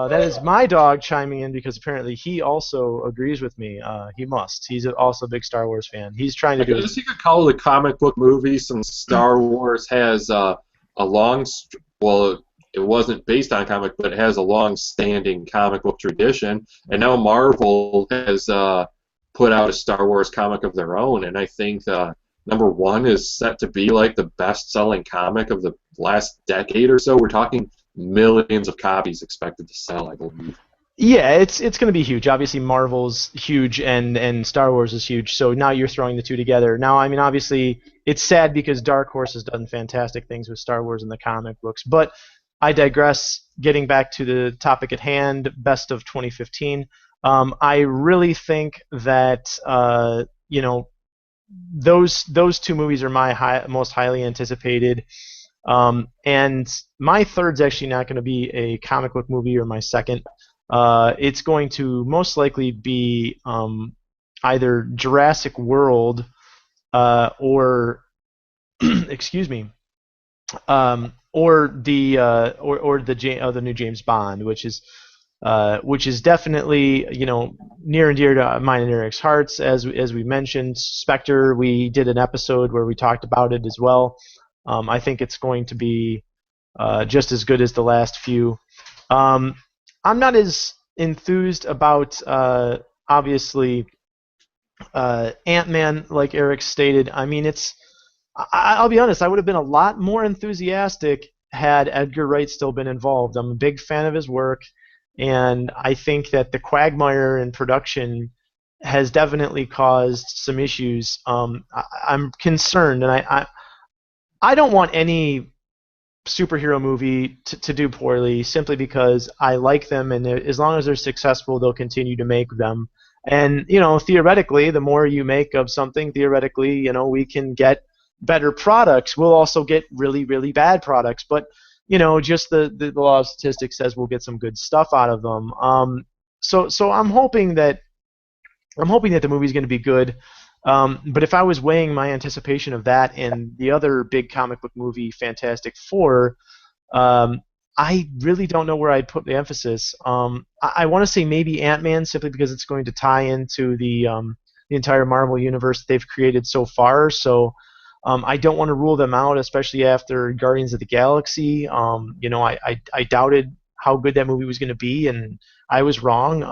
that is my dog chiming in because apparently he also agrees with me. He must. He's also a big Star Wars fan. He's trying to do. I guess you could call it a comic book movie since Star Wars has a long. Well, it wasn't based on comic, but it has a long-standing comic book tradition, and now Marvel has put out a Star Wars comic of their own, and I think #1 is set to be like the best-selling comic of the last decade or so. We're talking millions of copies expected to sell, I believe. Yeah, it's going to be huge. Obviously, Marvel's huge and Star Wars is huge. So now you're throwing the two together. Now, I mean, obviously, it's sad because Dark Horse has done fantastic things with Star Wars in the comic books. But I digress. Getting back to the topic at hand, best of 2015. I really think that those two movies are my most highly anticipated. And my third's actually not going to be a comic book movie or my second. It's going to most likely be either Jurassic World or excuse me, or the new James Bond, which is definitely near and dear to mine and Eric's hearts. As we mentioned, Spectre, we did an episode where we talked about it as well. I think it's going to be just as good as the last few. I'm not as enthused about, obviously, Ant-Man, like Eric stated. I mean, I'll be honest, I would have been a lot more enthusiastic had Edgar Wright still been involved. I'm a big fan of his work, and I think that the quagmire in production has definitely caused some issues. I'm concerned, and I don't want any superhero movie to do poorly simply because I like them, and as long as they're successful, they'll continue to make them. And, theoretically, the more you make of something, theoretically, we can get better products. We'll also get really, really bad products. But, just the law of statistics says we'll get some good stuff out of them. So I'm hoping that the movie's going to be good. But if I was weighing my anticipation of that and the other big comic book movie, Fantastic Four, I really don't know where I'd put the emphasis. I want to say maybe Ant-Man simply because it's going to tie into the entire Marvel universe that they've created so far. So I don't want to rule them out, especially after Guardians of the Galaxy. I doubted how good that movie was going to be, and I was wrong.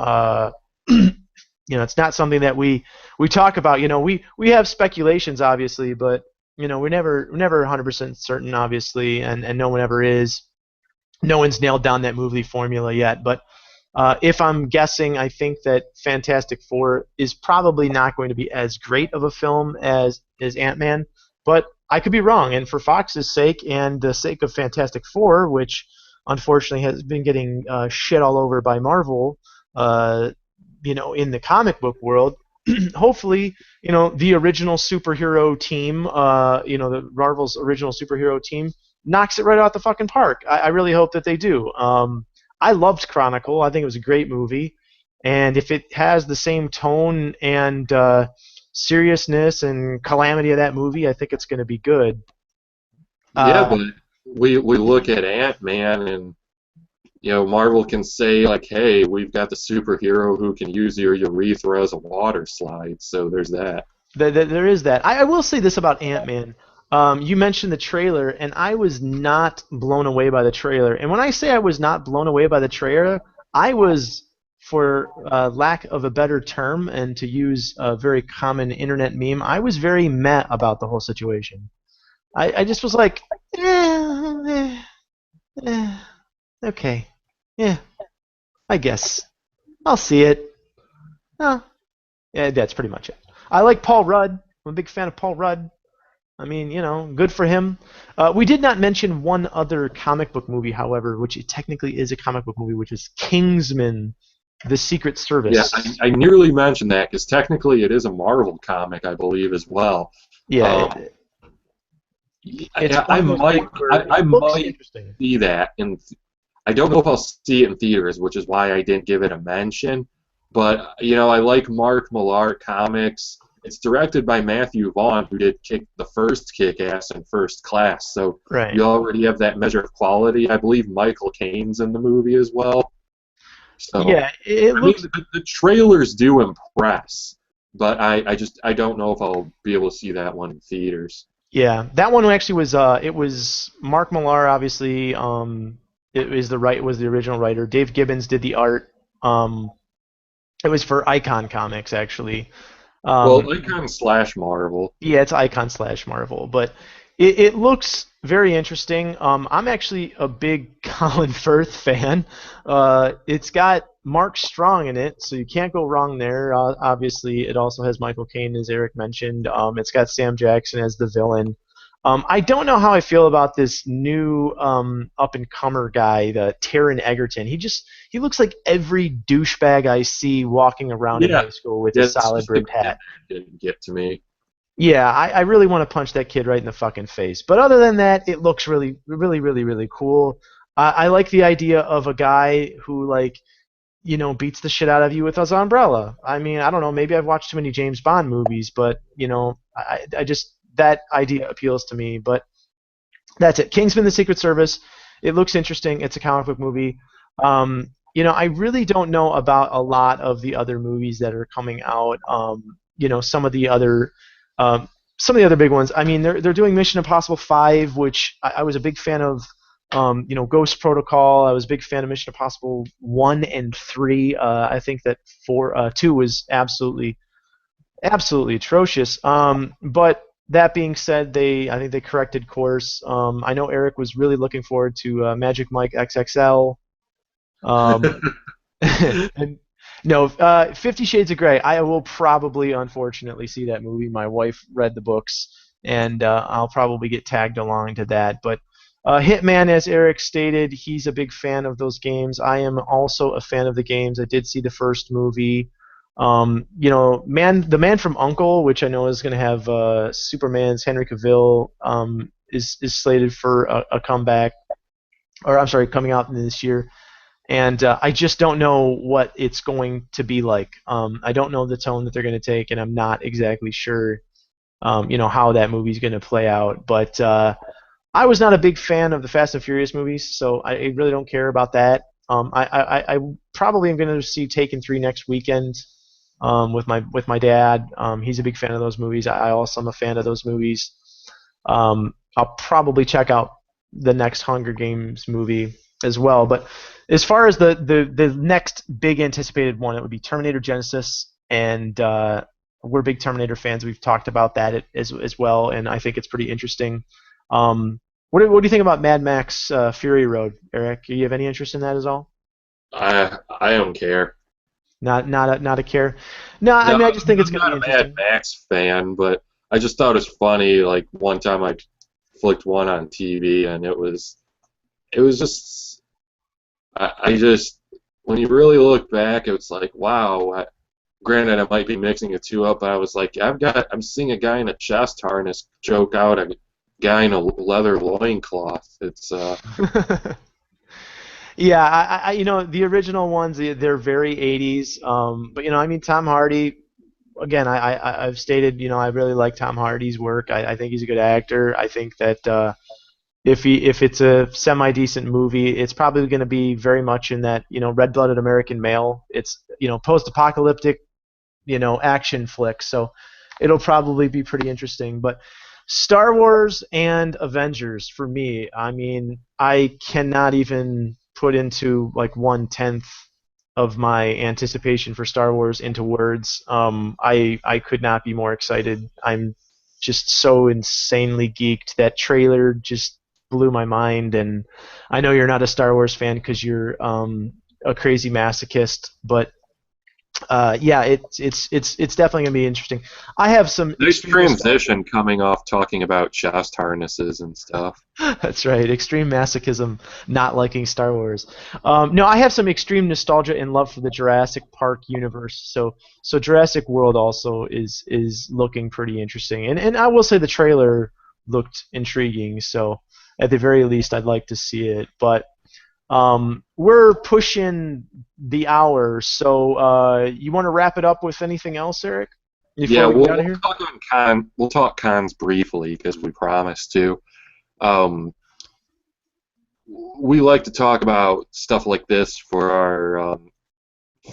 It's not something that we talk about. We have speculations, obviously, but we're never 100% certain, obviously, and no one ever is. no one's nailed down that movie formula yet. But if I'm guessing, I think that Fantastic Four is probably not going to be as great of a film as Ant-Man, but I could be wrong. And for Fox's sake and the sake of Fantastic Four, which unfortunately has been getting shit all over by Marvel, uh, in the comic book world, hopefully, the original superhero team, the Marvel's original superhero team, knocks it right out the fucking park. I really hope that they do. I loved Chronicle. I think it was a great movie, and if it has the same tone and seriousness and calamity of that movie, I think it's going to be good. Yeah, Uh, but we look at Ant-Man and Marvel can say like, hey, we've got the superhero who can use your urethra as a water slide. So there's that. there is that. I will say this about Ant-Man. You mentioned the trailer, and I was not blown away by the trailer. And when I say I was not blown away by the trailer, I was, for lack of a better term, and to use a very common internet meme, I was very meh about the whole situation. I just was like, eh, okay, yeah, I guess I'll see it. Oh, yeah, that's pretty much it. I like Paul Rudd. I'm a big fan of Paul Rudd. I mean, good for him. We did not mention one other comic book movie, however, which it technically is a comic book movie, which is Kingsman: The Secret Yeah, Service. I nearly mentioned that because technically it is a Marvel comic, I believe, as well. Yeah, Um, it's one I of those might things where I it looks might interesting. see that, and I don't know if I'll see it in theaters, which is why I didn't give it a mention. But I like Mark Millar comics. It's directed by Matthew Vaughn, who did the first Kick-Ass and First Class, so Right. you already have that measure of quality. I believe Michael Caine's in the movie as well. So Yeah, it I mean, looks. the trailers do impress, but I don't know if I'll be able to see that one in theaters. Yeah, that one actually was. It was Mark Millar, obviously. It was was the original writer. Dave Gibbons did the art. Um, it was for Icon Comics, actually. Well, Um, Icon slash Marvel. Yeah, it's Icon slash Marvel, but it looks very interesting. I'm actually a big Colin Firth fan. It's got Mark Strong in it, so you can't go wrong there. Obviously, it also has Michael Caine, as Eric mentioned. It's got Sam Jackson as the villain. I don't know how I feel about this new up and comer guy, the Taron Egerton. He looks like every douchebag I see walking around in Yeah, high school with a yeah, it's solid just the brimmed kid hat. that didn't get to me. Yeah, I really want to punch that kid right in the fucking face. But other than that, it looks really, really, really, really cool. I like the idea of a guy who, like, beats the shit out of you with his umbrella. I mean, I don't know. Maybe I've watched too many James Bond movies, but I just that idea appeals to me. But that's it. Kingsman: The Secret Service. It looks interesting. It's a comic book movie. I really don't know about a lot of the other movies that are coming out. Um, some of the other big ones. I mean, they're doing Mission Impossible 5, which I was a big fan of. Ghost Protocol. I was a big fan of Mission Impossible 1 and 3. I think that 2 was absolutely atrocious. But that being said, I think they corrected course. I know Eric was really looking forward to Magic Mike XXL. Um, and no, 50 Shades of Grey. I will probably, unfortunately, see that movie. My wife read the books, and I'll probably get tagged along to that. But Hitman, as Eric stated, he's a big fan of those games. I am also a fan of the games. I did see the first movie. The Man from Uncle, which I know is going to have Superman's Henry Cavill, is slated for a comeback, or I'm sorry, coming out this year. And I just don't know what it's going to be like. I don't know the tone that they're going to take, and I'm not exactly sure, how that movie's going to play out. But I was not a big fan of the Fast and Furious movies, so I really don't care about that. I probably am going to see Taken 3 next weekend with my dad. He's a big fan of those movies. I also am a fan of those movies. I'll probably check out the next Hunger Games movie as well. But as far as the next big anticipated one, it would be Terminator Genesis, and we're big Terminator fans. We've talked about that as well, and I think it's pretty interesting. What do you think about Mad Max Fury Road, Eric? Do you have any interest in that at all? I don't care. Not a care. No, I No, mean I just think it's I'm going to not be a Mad interesting. Max fan, but I just thought it was funny. Like one time I flicked one on TV, and it was just I just when you really look back, it was like wow. Granted, I might be mixing the two up, but I was like, I'm seeing a guy in a chest harness choke out a guy in a leather loincloth. It's Yeah, the original ones, they're very 80s. But I mean, Tom Hardy. Again, I've stated, I really like Tom Hardy's work. I think he's a good actor. I think that if it's a semi decent movie, it's probably going to be very much in that red-blooded American male. It's post-apocalyptic action flick. So it'll probably be pretty interesting. But Star Wars and Avengers for me, I mean, I cannot even put into like 1/10 of my anticipation for Star Wars into words. I could not be more excited. I'm just so insanely geeked. That trailer just blew my mind, and I know you're not a Star Wars fan because you're a crazy masochist, but yeah, it's definitely gonna be interesting. I have some nice extreme nostalgia. transition coming off talking about chest harnesses and stuff. That's right, extreme masochism, not liking Star Wars. No, I have some extreme nostalgia and love for the Jurassic Park universe. So Jurassic World also is looking pretty interesting, and I will say the trailer looked intriguing. So at the very least, I'd like to see it. But we're pushing the hour, so you want to wrap it up with anything else, Eric, before Yeah, we get out of we'll here? talk on we'll talk cons briefly because we promised to. Um, we like to talk about stuff like this for our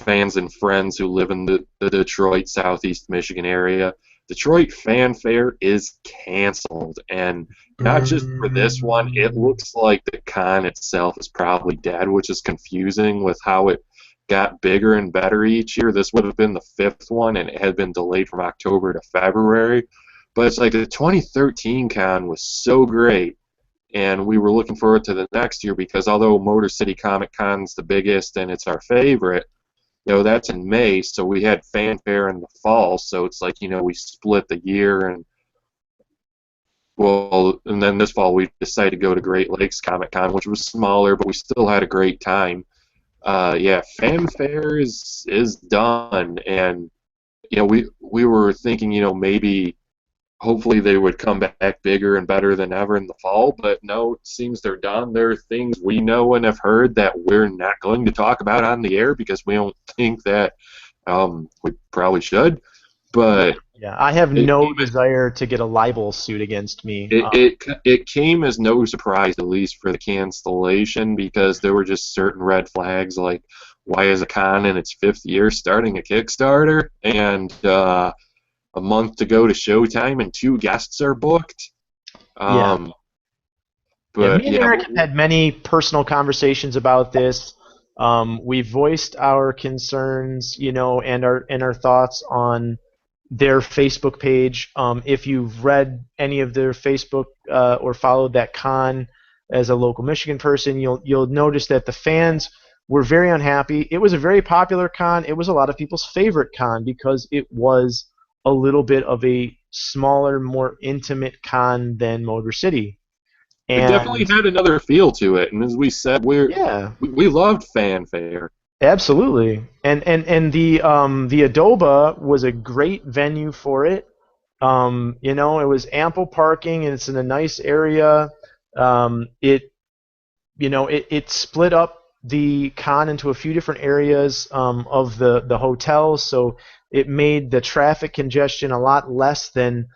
fans and friends who live in the Detroit, Southeast Michigan area. Detroit Fan Fair is canceled, and not just for this one. It Mm. looks like the con itself is probably dead, which is confusing with how it got bigger and better each year. This would have been the fifth one, and it had been delayed from October to February. But it's like the 2013 con was so great, and we were looking forward to the next year because although Motor City Comic Con's the biggest and it's our favorite, that's in May, so we had fanfare in the fall, so it's like, we split the year, and well, and then this fall we decided to go to Great Lakes Comic Con, which was smaller, but we still had a great time. Yeah, fanfare is done, and we were thinking, maybe hopefully they would come back bigger and better than ever in the fall, but no, it seems they're done. There are things we know and have heard that we're not going to talk about on the air because we don't think that we probably should. Yeah, But yeah. I have it no came desire to get a libel suit against me. it came as no surprise, at least for the cancellation, because there were just certain red flags like why is a con in its fifth year starting a Kickstarter and a month to go to showtime and two guests are booked. Yeah. Um, Yeah, but me and yeah, Eric have had many personal conversations about this. We voiced our concerns, and our thoughts on their Facebook page. If you've read any of their Facebook or followed that con as a local Michigan person, you'll notice that the fans were very unhappy. It was a very popular con. It was a lot of people's favorite con because it was a little bit of a smaller, more intimate con than Motor City. it definitely And had another feel to it. And as we said, yeah, we loved fanfare. absolutely. And the Adoba was a great venue for it. It was ample parking and it's in a nice area. It split up the con into a few different areas of the hotel, so it made the traffic congestion a lot less than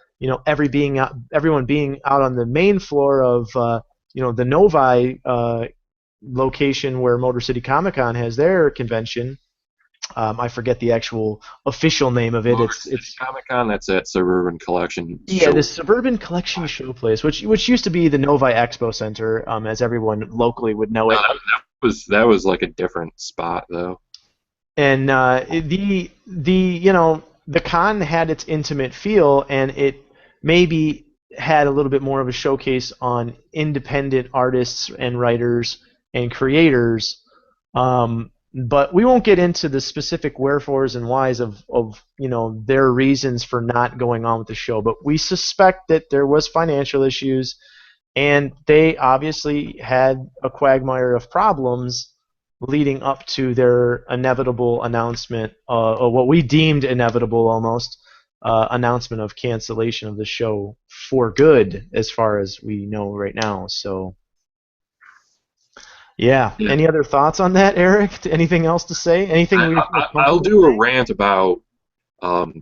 everyone being out on the main floor of the Novi location where Motor City Comic Con has their convention. I forget the actual official name of it. Motor It's City it's Comic Con, that's at Suburban Collection yeah, the Show. Suburban Collection Showplace, which used to be the Novi Expo Center, as everyone locally would know No, it. that was like a different spot though. And the con had its intimate feel, and it maybe had a little bit more of a showcase on independent artists and writers and creators. But we won't get into the specific wherefores and whys of their reasons for not going on with the show. But we suspect that there was financial issues, and they obviously had a quagmire of problems leading up to their inevitable announcement, or what we deemed inevitable almost, announcement of cancellation of the show for good, as far as we know right now. So, yeah. Yeah. Any other thoughts on that, Eric? Anything else to say? Anything we feel I'll comfortable do a saying? rant about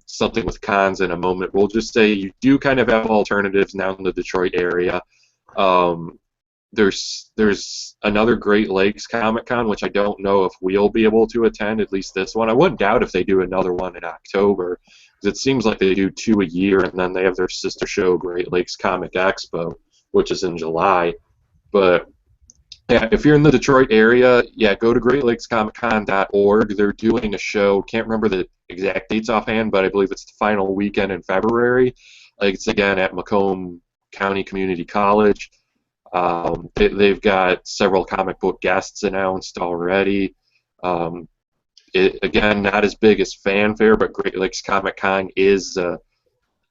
something with cons in a moment. We'll just say you do kind of have alternatives now in the Detroit area. Um, there's another Great Lakes Comic Con, which I don't know if we'll be able to attend, at least this one. I wouldn't doubt if they do another one in October, because it seems like they do 2 a year, and then they have their sister show, Great Lakes Comic Expo, which is in July. But yeah, if you're in the Detroit area, yeah, go to greatlakescomiccon.org. They're doing a show. Can't remember the exact dates offhand, but I believe it's the final weekend in February. Like, it's again at Macomb County Community College. They've got several comic book guests announced already. Again, not as big as fanfare, but Great Lakes Comic Con is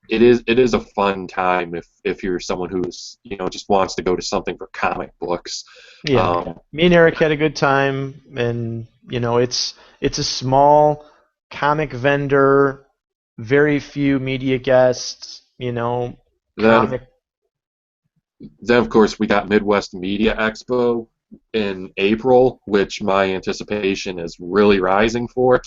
it is a fun time if you're someone who's just wants to go to something for comic books. Yeah. Me and Eric had a good time, and it's a small comic vendor, very few media guests, Then comic. then of course we got Midwest Media Expo in April, which my anticipation is really rising for.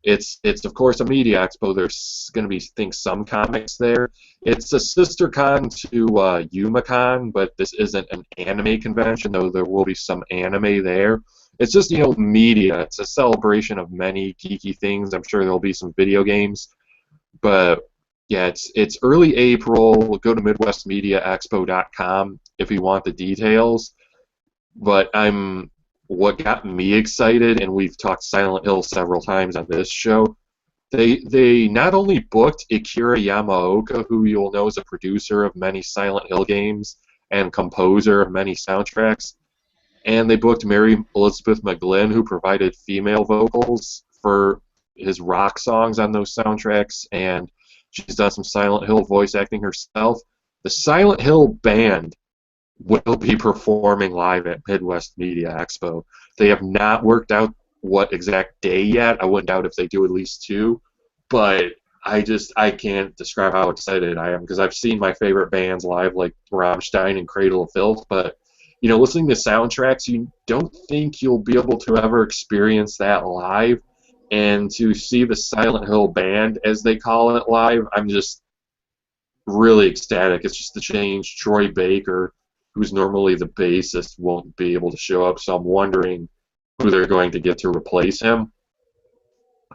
It's of course a media expo. There's going to be some comics there. It's a sister con to YumaCon, but this isn't an anime convention, though there will be some anime there. It's just media. It's a celebration of many geeky things. I'm sure there'll be some video games, but yeah, it's early April. We'll go to MidwestMediaExpo.com if you want the details. But what got me excited, and we've talked Silent Hill several times on this show, they not only booked Akira Yamaoka, who you'll know is a producer of many Silent Hill games and composer of many soundtracks, and they booked Mary Elizabeth McGlynn, who provided female vocals for his rock songs on those soundtracks, and she's done some Silent Hill voice acting herself. The Silent Hill band will be performing live at Midwest Media Expo. They have not worked out what exact day yet. I wouldn't doubt if they do at least 2, but I can't describe how excited I am, because I've seen my favorite bands live, like Rammstein and Cradle of Filth, but listening to soundtracks, you don't think you'll be able to ever experience that live, and to see the Silent Hill band, as they call it, live, I'm just really ecstatic. It's just a change. Troy Baker, who's normally the bassist, won't be able to show up, so I'm wondering who they're going to get to replace him.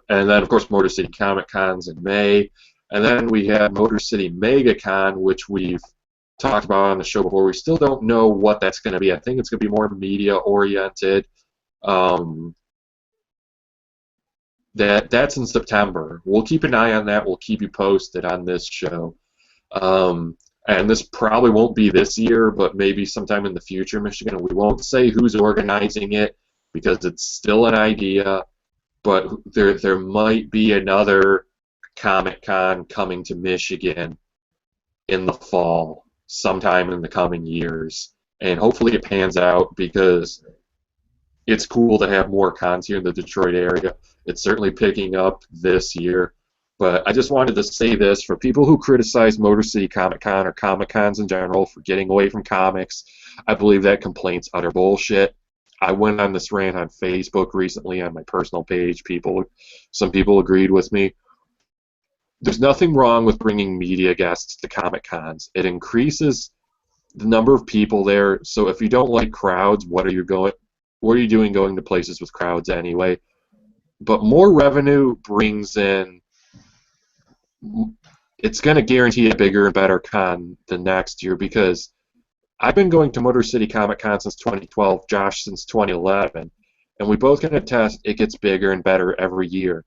And then, of course, Motor City Comic Con's in May. And then we have Motor City MegaCon, which we've talked about on the show before. We still don't know what that's going to be. I think it's going to be more media-oriented. That's in September. We'll keep an eye on that. We'll keep you posted on this show. And this probably won't be this year, but maybe sometime in the future, Michigan. We won't say who's organizing it because it's still an idea, but there might be another Comic-Con coming to Michigan in the fall, sometime in the coming years. And hopefully it pans out, because it's cool to have more cons here in the Detroit area. It's certainly picking up this year. But I just wanted to say this, for people who criticize Motor City Comic Con or Comic Cons in general for getting away from comics, I believe that complaint's utter bullshit. I went on this rant on Facebook recently on my personal page. Some people agreed with me. There's nothing wrong with bringing media guests to Comic Cons. It increases the number of people there. So if you don't like crowds, what are you doing going to places with crowds anyway? But more revenue brings in. It's going to guarantee a bigger and better con the next year, because I've been going to Motor City Comic Con since 2012, Josh since 2011, and we both can attest it gets bigger and better every year.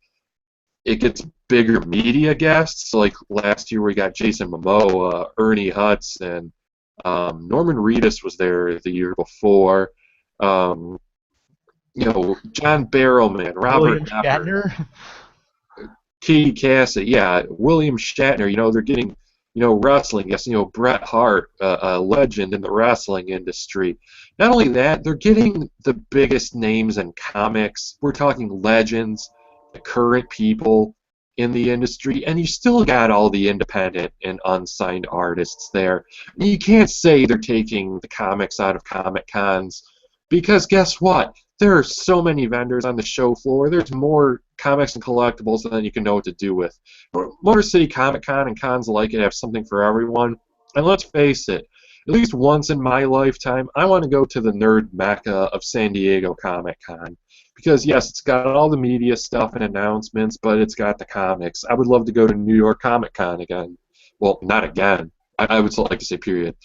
it gets bigger media guests. Like last year, we got Jason Momoa, Ernie Hudson, Norman Reedus was there the year before. Um, John Barrowman, William Robert Knepper, Shatner. Katie Cassidy, yeah, William Shatner. They're getting, wrestling. Yes, Bret Hart, a legend in the wrestling industry. Not only that, they're getting the biggest names in comics. We're talking legends, the current people in the industry, and you still got all the independent and unsigned artists there. You can't say they're taking the comics out of Comic Cons because guess what? There are so many vendors on the show floor. There's more comics and collectibles than you can know what to do with. Motor City Comic Con and cons like it have something for everyone. And let's face it, at least once in my lifetime, I want to go to the nerd mecca of San Diego Comic Con. Because, yes, it's got all the media stuff and announcements, but it's got the comics. I would love to go to New York Comic Con again. Well, not again. I would still like to say period.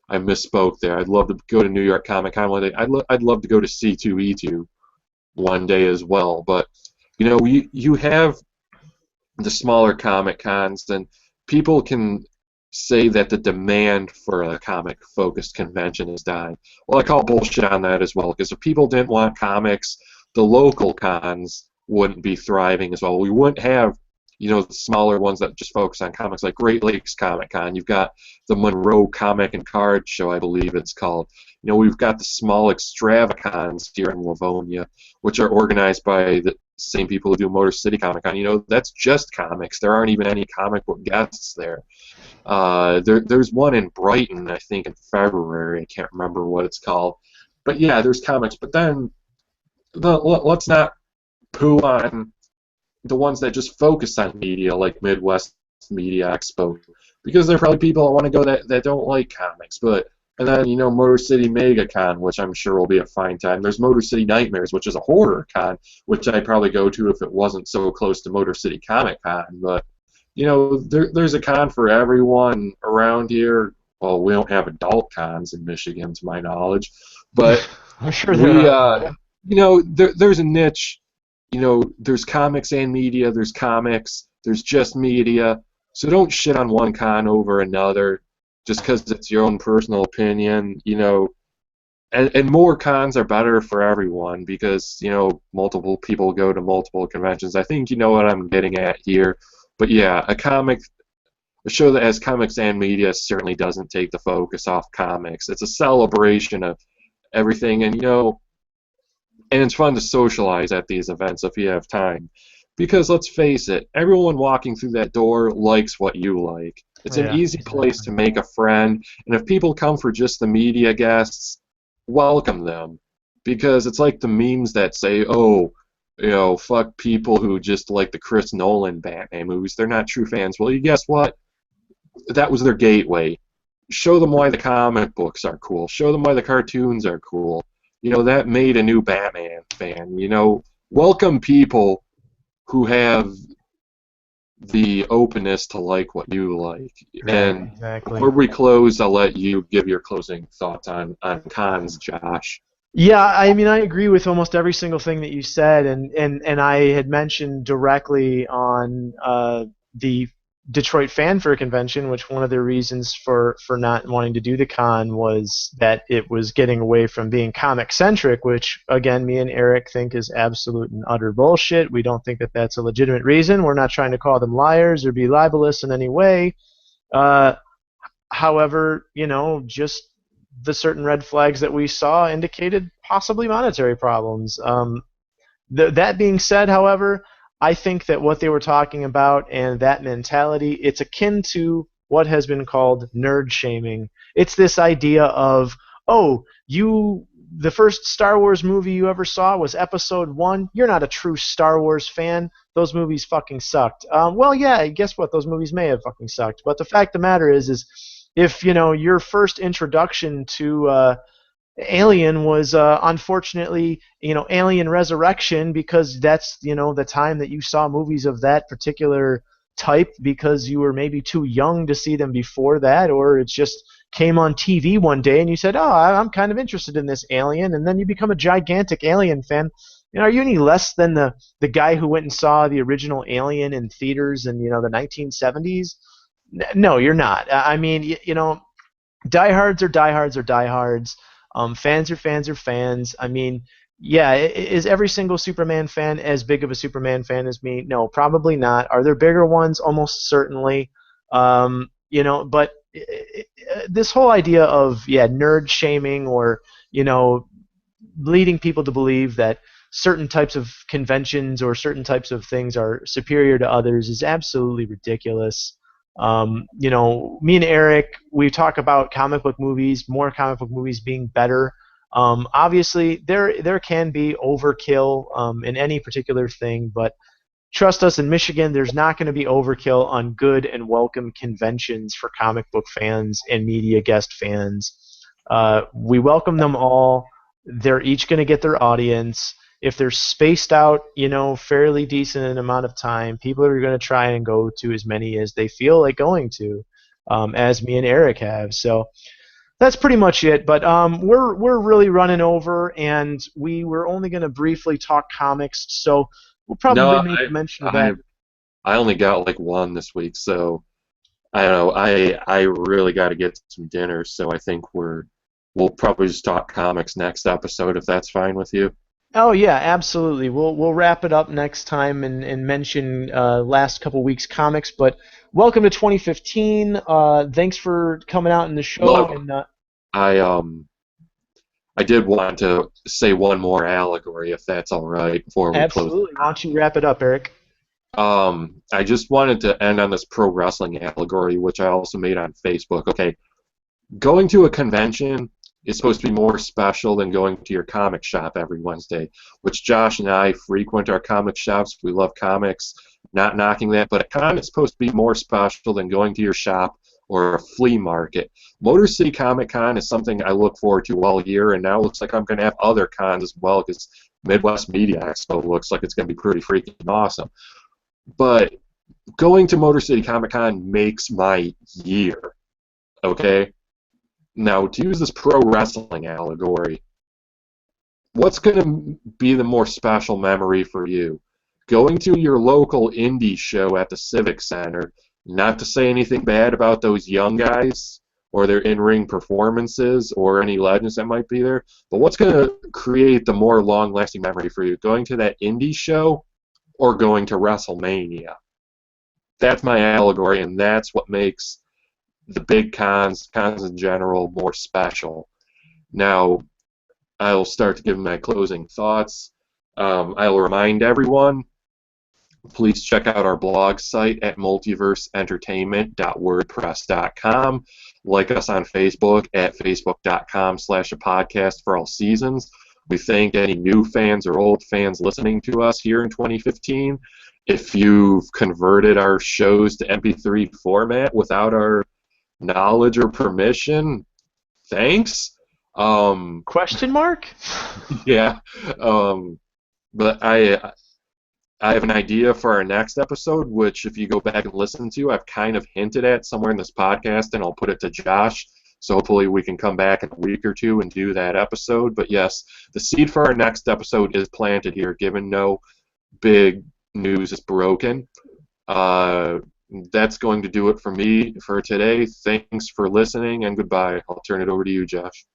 I misspoke there. I'd love to go to New York Comic Con one day. I'd love to go to C2E2 one day as well. But you have the smaller Comic Cons, and people can say that the demand for a comic-focused convention is dying. Well, I call bullshit on that as well, because if people didn't want comics, the local cons wouldn't be thriving as well. We wouldn't have the smaller ones that just focus on comics, like Great Lakes Comic Con. You've got the Monroe Comic and Card Show, I believe it's called. We've got the small extravacons here in Livonia, which are organized by the same people who do Motor City Comic Con. That's just comics. There aren't even any comic book guests there. There's one in Brighton, I think, in February. I can't remember what it's called. But yeah, there's comics. But then let's not poo on the ones that just focus on media, like Midwest Media Expo, because there are probably people that want to go that don't like comics. And then Motor City MegaCon, which I'm sure will be a fine time. There's Motor City Nightmares, which is a horror con, which I'd probably go to if it wasn't so close to Motor City Comic Con. But there's a con for everyone around here. Well, we don't have adult cons in Michigan, to my knowledge, but I'm sure there are. there's a niche. There's comics and media, there's comics, there's just media. So don't shit on one con over another just because it's your own personal opinion. And more cons are better for everyone because, multiple people go to multiple conventions. I think you know what I'm getting at here. But yeah, a show that has comics and media certainly doesn't take the focus off comics. It's a celebration of everything, and and it's fun to socialize at these events if you have time. Because let's face it, everyone walking through that door likes what you like. It's an easy place to make a friend, and if people come for just the media guests, welcome them. Because it's like the memes that say, oh, fuck people who just like the Chris Nolan Batman movies. They're not true fans. Well, you guess what? That was their gateway. Show them why the comic books are cool. Show them why the cartoons are cool. That made a new Batman fan. Welcome people who have the openness to like what you like. Yeah, and exactly. Before we close, I'll let you give your closing thoughts on cons, Josh. Yeah, I mean, I agree with almost every single thing that you said, and I had mentioned directly on the Detroit Fanfare Convention, which one of the reasons for not wanting to do the con was that it was getting away from being comic-centric, which, again, me and Eric think is absolute and utter bullshit. We don't think that that's a legitimate reason. We're not trying to call them liars or be libelous in any way. However, just the certain red flags that we saw indicated possibly monetary problems. That being said, however, I think that what they were talking about and that mentality, it's akin to what has been called nerd shaming. It's this idea of, oh, the first Star Wars movie you ever saw was Episode 1. You're not a true Star Wars fan. Those movies fucking sucked. Well, yeah, guess what? Those movies may have fucking sucked. But the fact of the matter is if, your first introduction to Alien was unfortunately, Alien Resurrection, because that's, the time that you saw movies of that particular type because you were maybe too young to see them before that, or it just came on TV one day and you said, oh, I'm kind of interested in this Alien, and then you become a gigantic Alien fan, are you any less than the guy who went and saw the original Alien in theaters in the 1970s? No, you're not. I mean, diehards are diehards are diehards. Fans are fans are fans. I mean, yeah, is every single Superman fan as big of a Superman fan as me? No, probably not. Are there bigger ones? Almost certainly. But this whole idea of nerd shaming or leading people to believe that certain types of conventions or certain types of things are superior to others is absolutely ridiculous. Me and Eric, we talk about comic book movies, more comic book movies being better. Obviously, there can be overkill in any particular thing, but trust us, in Michigan, there's not going to be overkill on good and welcome conventions for comic book fans and media guest fans. We welcome them all. They're each going to get their audience. If they're spaced out, fairly decent amount of time, people are going to try and go to as many as they feel like going to, as me and Eric have. So that's pretty much it. But we're really running over, and we were only going to briefly talk comics, so we'll probably No, make mention of I that. I only got like one this week, so I don't know. I really got to get some dinner, so I think we'll probably just talk comics next episode if that's fine with you. Oh yeah, absolutely. We'll wrap it up next time and mention last couple weeks comics. But welcome to 2015. Thanks for coming out in the show. Well, And I I did want to say one more allegory, if that's all right, before we close. absolutely, why don't you wrap it up, Eric? I just wanted to end on this pro wrestling allegory, which I also made on Facebook. Okay, going to a convention is supposed to be more special than going to your comic shop every Wednesday, which Josh and I frequent our comic shops. We love comics, not knocking that, but a con is supposed to be more special than going to your shop or a flea market. Motor City Comic Con is something I look forward to all year, and now it looks like I'm going to have other cons as well because Midwest Media Expo looks like it's going to be pretty freaking awesome. But going to Motor City Comic Con makes my year. Okay? Now, to use this pro wrestling allegory, what's going to be the more special memory for you? Going to your local indie show at the Civic Center, not to say anything bad about those young guys or their in-ring performances or any legends that might be there, but what's going to create the more long-lasting memory for you? Going to that indie show or going to WrestleMania? That's my allegory, and that's what makes the big cons in general, more special. Now, I'll start to give my closing thoughts. I'll remind everyone, please check out our blog site at multiverseentertainment.wordpress.com. Like us on Facebook at facebook.com/a-podcast for all seasons. We thank any new fans or old fans listening to us here in 2015. If you've converted our shows to MP3 format without our knowledge or permission, thanks. Question mark? Yeah. But I have an idea for our next episode, which if you go back and listen to, I've kind of hinted at somewhere in this podcast, and I'll put it to Josh. So hopefully we can come back in a week or two and do that episode. But yes, the seed for our next episode is planted here, given no big news is broken. That's going to do it for me for today. Thanks for listening, and goodbye. I'll turn it over to you, Josh.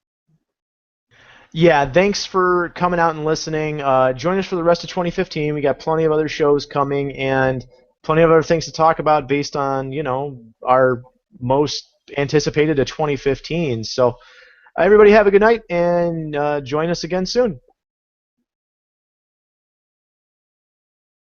Yeah, thanks for coming out and listening. Join us for the rest of 2015. We got plenty of other shows coming and plenty of other things to talk about based on, our most anticipated of 2015. So everybody have a good night and join us again soon.